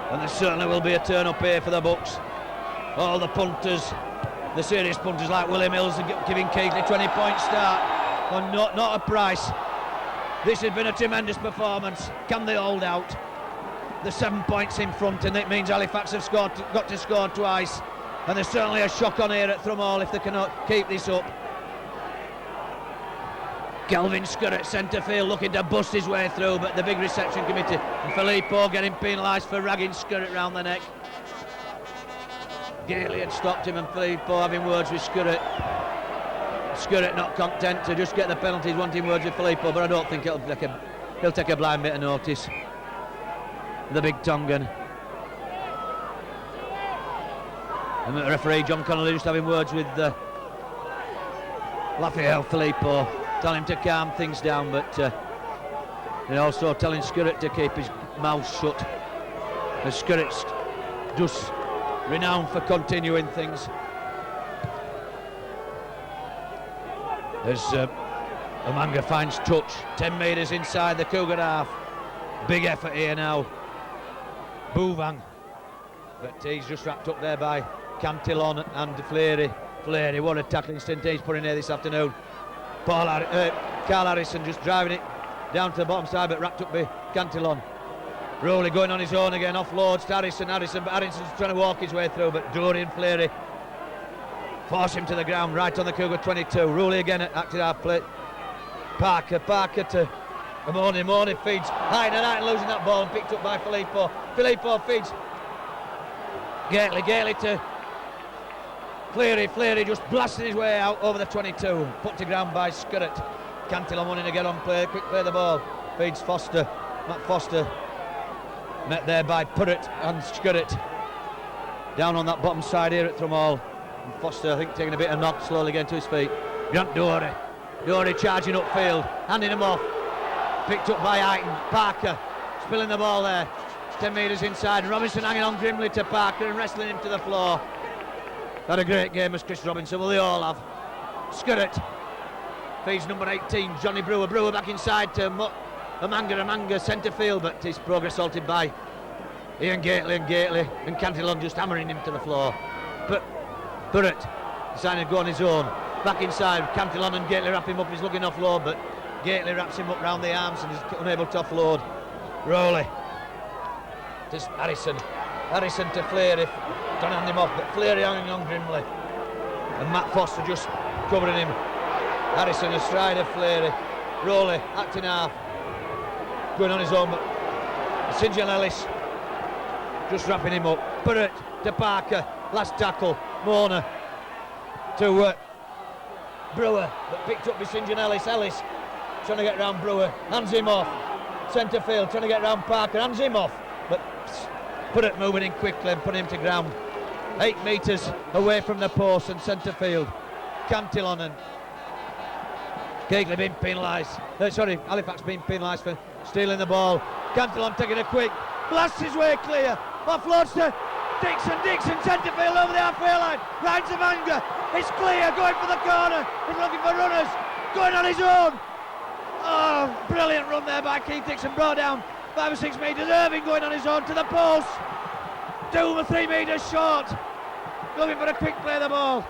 And there certainly will be a turn up here for the Bucks. All the punters, the serious punters like Willie Mills, are giving Keighley 20-point start. And not a price. This has been a tremendous performance. Can they hold out? The 7 points in front, and it means Halifax have got to score twice. And there's certainly a shock on here at Thrumall if they cannot keep this up. Kelvin Scurrett, centre field, looking to bust his way through, but the big reception committee and Filippo getting penalised for ragging Scurrett round the neck. Keighley had stopped him, and Filippo having words with Skurrit. Skurrit not content to just get the penalties, wanting words with Filippo, but I don't think he'll take a blind bit of notice. The big Tongan. And the referee John Connolly just having words with Raphael Filippo, telling him to calm things down, but also telling Skurrit to keep his mouth shut. As Skurrit's just renowned for continuing things. As Amanga finds touch, 10 metres inside the Cougar half. Big effort here now. Bouvang, but he's just wrapped up there by Cantillon and Fleury. Fleury, what a tackling stint he's put in here this afternoon. Carl Harrison just driving it down to the bottom side, but wrapped up by Cantillon. Rowley going on his own again, offloads to Harrison, but Harrison's trying to walk his way through, but Dorian Fleury force him to the ground, right on the Cougar 22. Rowley again at active half plate. Parker to Amoni feeds high and losing that ball and picked up by Filippo. Filippo feeds Keighley to Fleury just blasting his way out over the 22, put to ground by Skurrit. Cantillon wanting to get on play, quick play the ball, feeds Foster, Matt Foster, met there by Purrett and Skurrit. Down on that bottom side here at Thrumall. And Foster, I think, taking a bit of knock, slowly getting to his feet. Grant Dory charging upfield, handing him off. Picked up by Aiton. Parker spilling the ball there. 10 metres inside, and Robinson hanging on grimly to Parker and wrestling him to the floor. Had a great game as Chris Robinson, well they all have. Skurrit feeds number 18, Johnny Brewer. Brewer back inside to Amanga centre field, but his progress halted by Ian Keighley and Cantillon just hammering him to the floor. But Purrett deciding to go on his own. Back inside, Cantillon and Keighley wrap him up. He's looking offload, but Keighley wraps him up round the arms and is unable to offload. Rowley to Harrison to Fleury, trying to hand him off, but Fleury hanging on grimly. And Matt Foster just covering him. Harrison astride of Fleury. Rowley acting half, going on his own, but St John Ellis just wrapping him up. Purrett to Parker, last tackle. Mona to Brewer, but picked up by St John Ellis. Ellis trying to get round Brewer, hands him off. Centre field trying to get round Parker, hands him off, but Purrett moving in quickly and putting him to ground. 8 metres away from the post and centre field. Cantillon and Keighley being penalised. Halifax being penalised for stealing the ball. Cantillon taking a quick, blasts his way clear. Offloads to Dixon centre field over the halfway line. Finds Amanga. It's clear, going for the corner. He's looking for runners. Going on his own. Oh, brilliant run there by Keith Dixon. Brought down 5 or 6 metres. Irving going on his own to the post. 2 or 3 metres short. Looking for a quick play of the ball.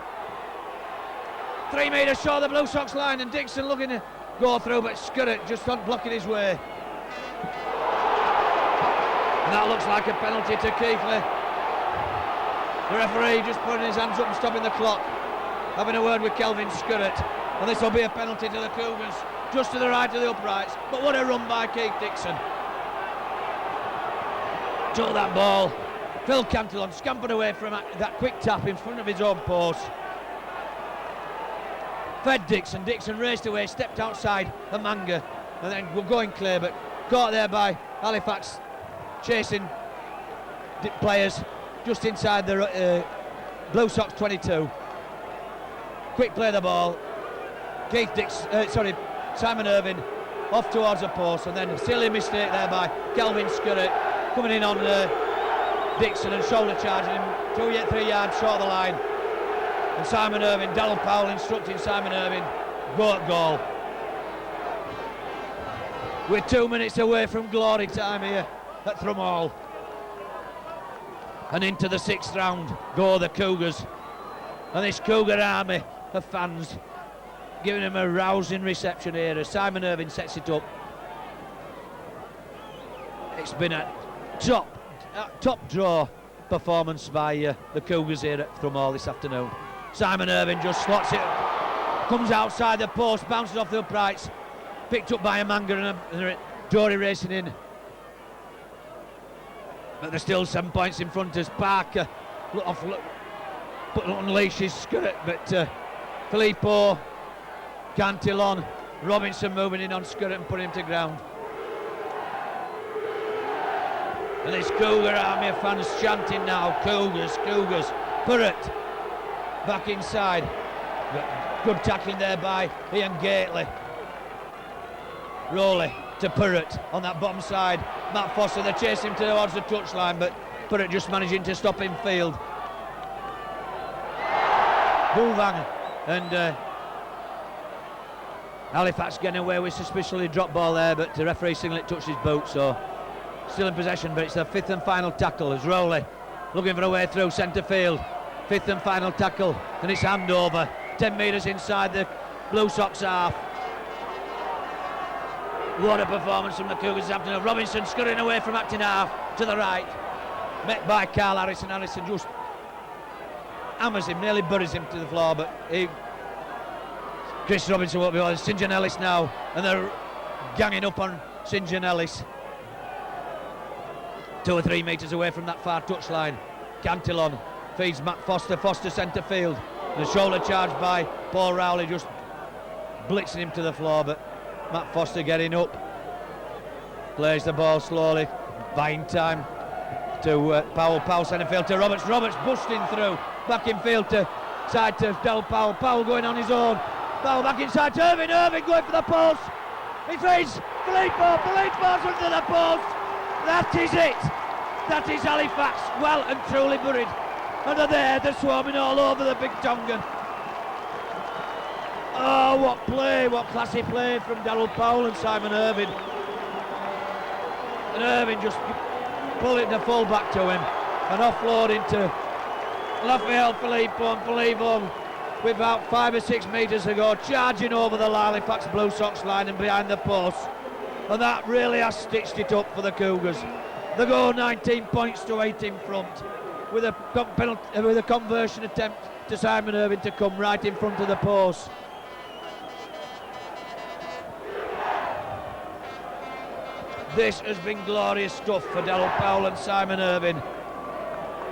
3 metres short of the Blue Sox line, and Dixon looking to go through, but Skurrit just not blocking his way. And that looks like a penalty to Keighley. The referee just putting his hands up and stopping the clock, having a word with Kelvin Skurrit, and this will be a penalty to the Cougars, just to the right of the uprights. But what a run by Keith Dixon. Took that ball. Phil Cantillon scampered away from that quick tap in front of his own post. Fed Dixon raced away, stepped outside Amanga, and then we're going clear, but caught there by Halifax, chasing players just inside the Blue Sox 22. Quick play of the ball. Simon Irving off towards the post, and then a silly mistake there by Kelvin Skurrit coming in on Dixon and shoulder charging him 2-3 yards short of the line. And Simon Irving, Darryl Powell instructing Simon Irving, go at goal. We're 2 minutes away from glory time here at Thrumall. And into the 6th round go the Cougars. And this Cougar army of fans giving him a rousing reception here as Simon Irving sets it up. It's been a top draw performance by the Cougars here at Thrumall this afternoon. Simon Irving just slots it, comes outside the post, bounces off the uprights, picked up by Amanga and Dory racing in. But there's still 7 points in front as Parker unleash his skirt, but Filippo, Cantillon, Robinson moving in on skirt and putting him to ground. And this Cougar army of fans chanting now, Cougars, Cougars. Purrett back inside. Good tackling there by Ian Keighley. Rowley to Purrett on that bottom side. Matt Foster, they chase him towards the touchline, but Purrett just managing to stop in field. Bouvang and Halifax getting away with suspiciously dropped ball there, but the referee signaled it touched his boot, so still in possession, but it's the fifth and final tackle as Rowley looking for a way through centre field. Fifth and final tackle, and it's handover 10 metres inside the Blue Sox half. What a performance from the Cougars this afternoon. Robinson scurrying away from acting half to the right, met by Carl Harrison. Harrison just hammers him, nearly buries him to the floor, but Chris Robinson won't be on. St John Ellis now, and they're ganging up on St John Ellis. 2 or 3 metres away from that far touchline. Cantillon feeds Matt Foster, Foster centre field. The shoulder charge by Paul Rowley, just blitzing him to the floor, but Matt Foster getting up. Plays the ball slowly, buying time to Powell. Powell centre field to Roberts. Roberts busting through, back in field to side to Del Powell. Powell going on his own. Powell back inside to Irving. Irving going for the post. He feeds Filippo. Filippo's under the post. That is it. That is Halifax, well and truly buried. And they're swarming all over the Big Tongan. Oh, what play, what classy play from Darryl Powell and Simon Irving. And Irving just pulling the full back to him and offloading to Raphael Filippo, and Filippo with about 5 or 6 metres to go, charging over the Halifax Blue Sox line and behind the post. And that really has stitched it up for the Cougars. They go 19 points to 8 in front with a conversion attempt to Simon Irving to come right in front of the post. This has been glorious stuff for Darryl Powell and Simon Irving,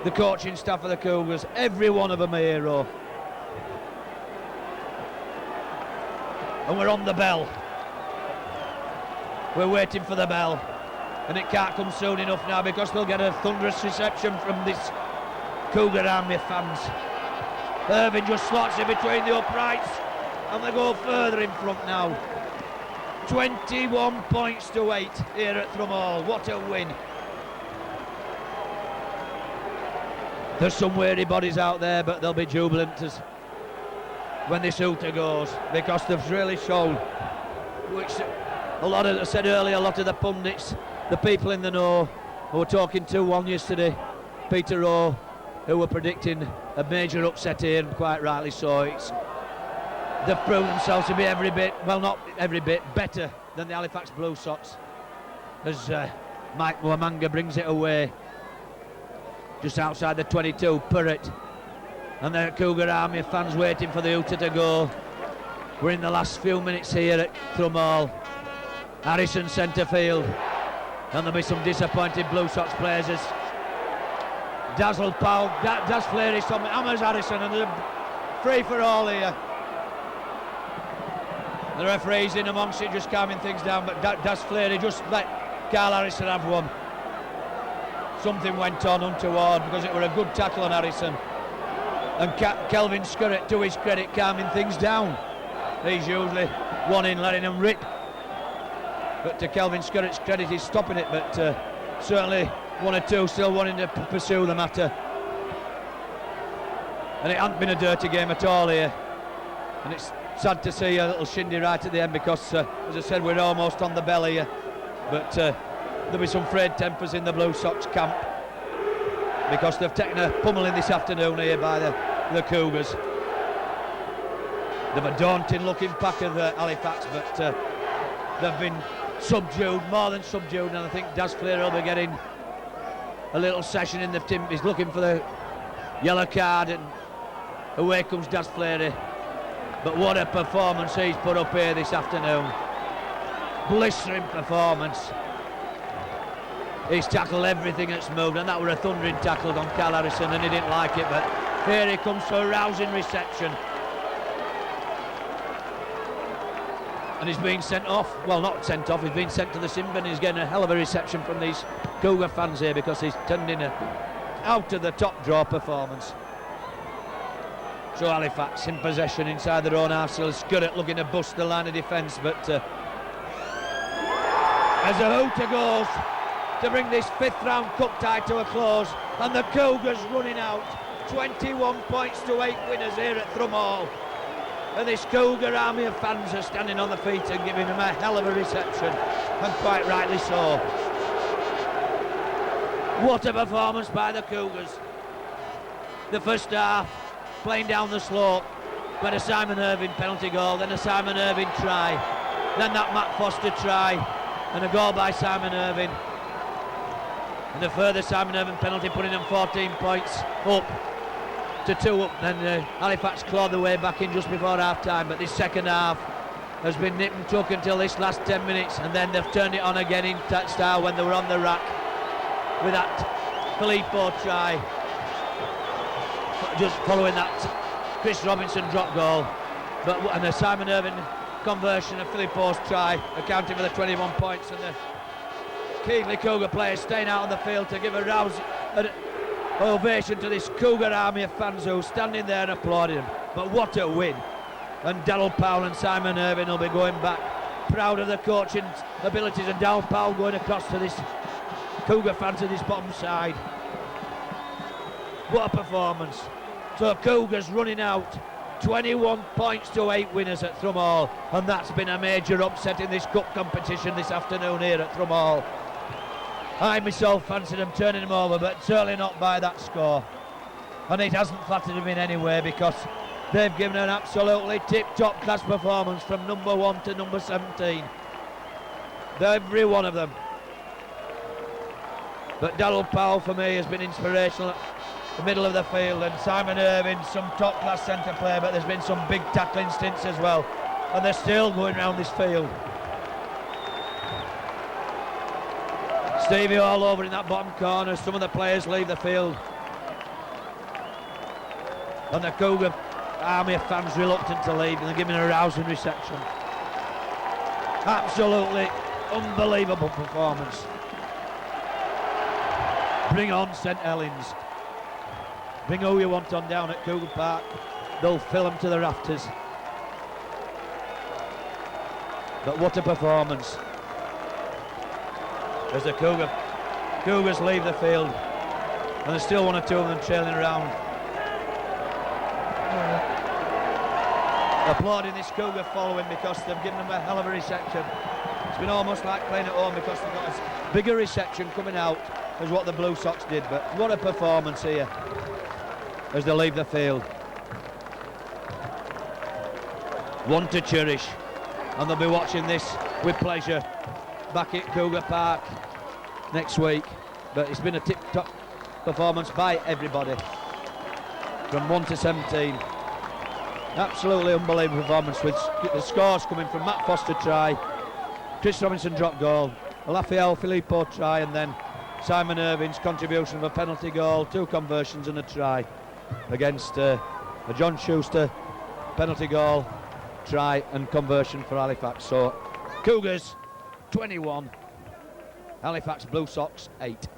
the coaching staff of the Cougars. Every one of them a hero. And we're on the bell. We're waiting for the bell, and it can't come soon enough now because they'll get a thunderous reception from this Cougar army fans. Irving just slots it between the uprights, and they go further in front now. 21 points to 8 here at Thrumall. What a win. There's some weary bodies out there, but they'll be jubilant as when this hooter goes, because they've really shown, which a lot of, I said earlier, a lot of the pundits, the people in the know, who were talking 2-1 yesterday, Peter Rowe, who were predicting a major upset here, and quite rightly so. They've proved themselves to be every bit, well, not every bit, better than the Halifax Blue Sox, as Mike Wamanga brings it away just outside the 22. Purrett and the Cougar army of fans waiting for the hooter to go. We're in the last few minutes here at Thrumall. Harrison centre field, and there'll be some disappointed Blue Sox players as Dazzled Powell, Daz Fleury, hammers Harrison, and there's a free for all here. The referee's in amongst it, just calming things down, but Daz Fleury just let Carl Harrison have one. Something went on untoward because it were a good tackle on Harrison, and Kelvin Scurrett, to his credit, calming things down. He's usually one in letting them rip, but to Kelvin Scurrett's credit, he's stopping it, but certainly 1 or 2 still wanting to pursue the matter. And it hasn't been a dirty game at all here, and it's sad to see a little shindy right at the end because, as I said, we're almost on the bell here, but there'll be some frayed tempers in the Blue Sox camp because they've taken a pummeling this afternoon here by the Cougars. They've a daunting looking pack of Halifax, but they've been subdued, more than subdued, and I think Daz Fleury will be getting a little session in the team. He's looking for the yellow card, and away comes Daz Fleury. But what a performance he's put up here this afternoon. Blistering performance. He's tackled everything that's moved, and that were a thundering tackle on Carl Harrison, and he didn't like it, but Here he comes for a rousing reception. And he's being sent off. Well, not sent off, he's been sent to the sin bin. He's getting a hell of a reception from these Cougar fans here because he's turned in a out of the top draw performance. So Halifax in possession inside their own half, still good at looking to bust the line of defence, but as a hooter goes to bring this 5th round cup tie to a close, and the Cougars running out 21 points to 8 winners here at Thrumall. And this Cougar army of fans are standing on the feet and giving them a hell of a reception, and quite rightly so. What a performance by the Cougars. The first half playing down the slope, but a Simon Irving penalty goal, then a Simon Irving try, then that Matt Foster try, and a goal by Simon Irving, and a further Simon Irving penalty putting them 14 points up to 2 up. Then Halifax clawed the way back in just before half time, but this second half has been nip and tuck until this last 10 minutes, and then they've turned it on again in that style when they were on the rack with that Filippo try, just following that Chris Robinson drop goal, and a Simon Irving conversion of Filippo's try, accounting for the 21 points, and the Keighley Cougar players staying out on the field to give an ovation to this Cougar army of fans who are standing there and applauding them. But what a win! And Darryl Powell and Simon Irving will be going back proud of the coaching abilities, and Darryl Powell going across to this Cougar fans to this bottom side. What a performance. So Cougars running out 21 points to 8 winners at Thrumall, and that's been a major upset in this cup competition this afternoon here at Thrumall. I myself fancied them turning them over, but certainly not by that score, and it hasn't flattered them in any way because they've given an absolutely tip-top class performance from number 1 to number 17, every one of them. But Darryl Powell for me has been inspirational at the middle of the field, and Simon Irving some top class centre play, but there's been some big tackling stints as well, and they're still going around this field. Stevie all over in that bottom corner. Some of the players leave the field, and the Cougar army of fans reluctant to leave, and they're giving a rousing reception. Absolutely unbelievable performance. Bring on St Helens. Bring who you want on down at Cougar Park. They'll fill them to the rafters. But what a performance. As the Cougars leave the field, and there's still 1 or 2 of them trailing around. Applauding this Cougar following because they've given them a hell of a reception. It's been almost like playing at home because they've got as big a reception coming out as what the Blue Sox did. But what a performance here as they leave the field. One to cherish, and they'll be watching this with pleasure back at Cougar Park next week. But it's been a tip-top performance by everybody from 1 to 17. Absolutely unbelievable performance, with the scores coming from Matt Foster try, Chris Robinson drop goal, Raphael Filippo try, and then Simon Irving's contribution of a penalty goal, 2 conversions and a try against a John Schuster penalty goal, try and conversion for Halifax. So Cougars 21, Halifax Blue Sox 8.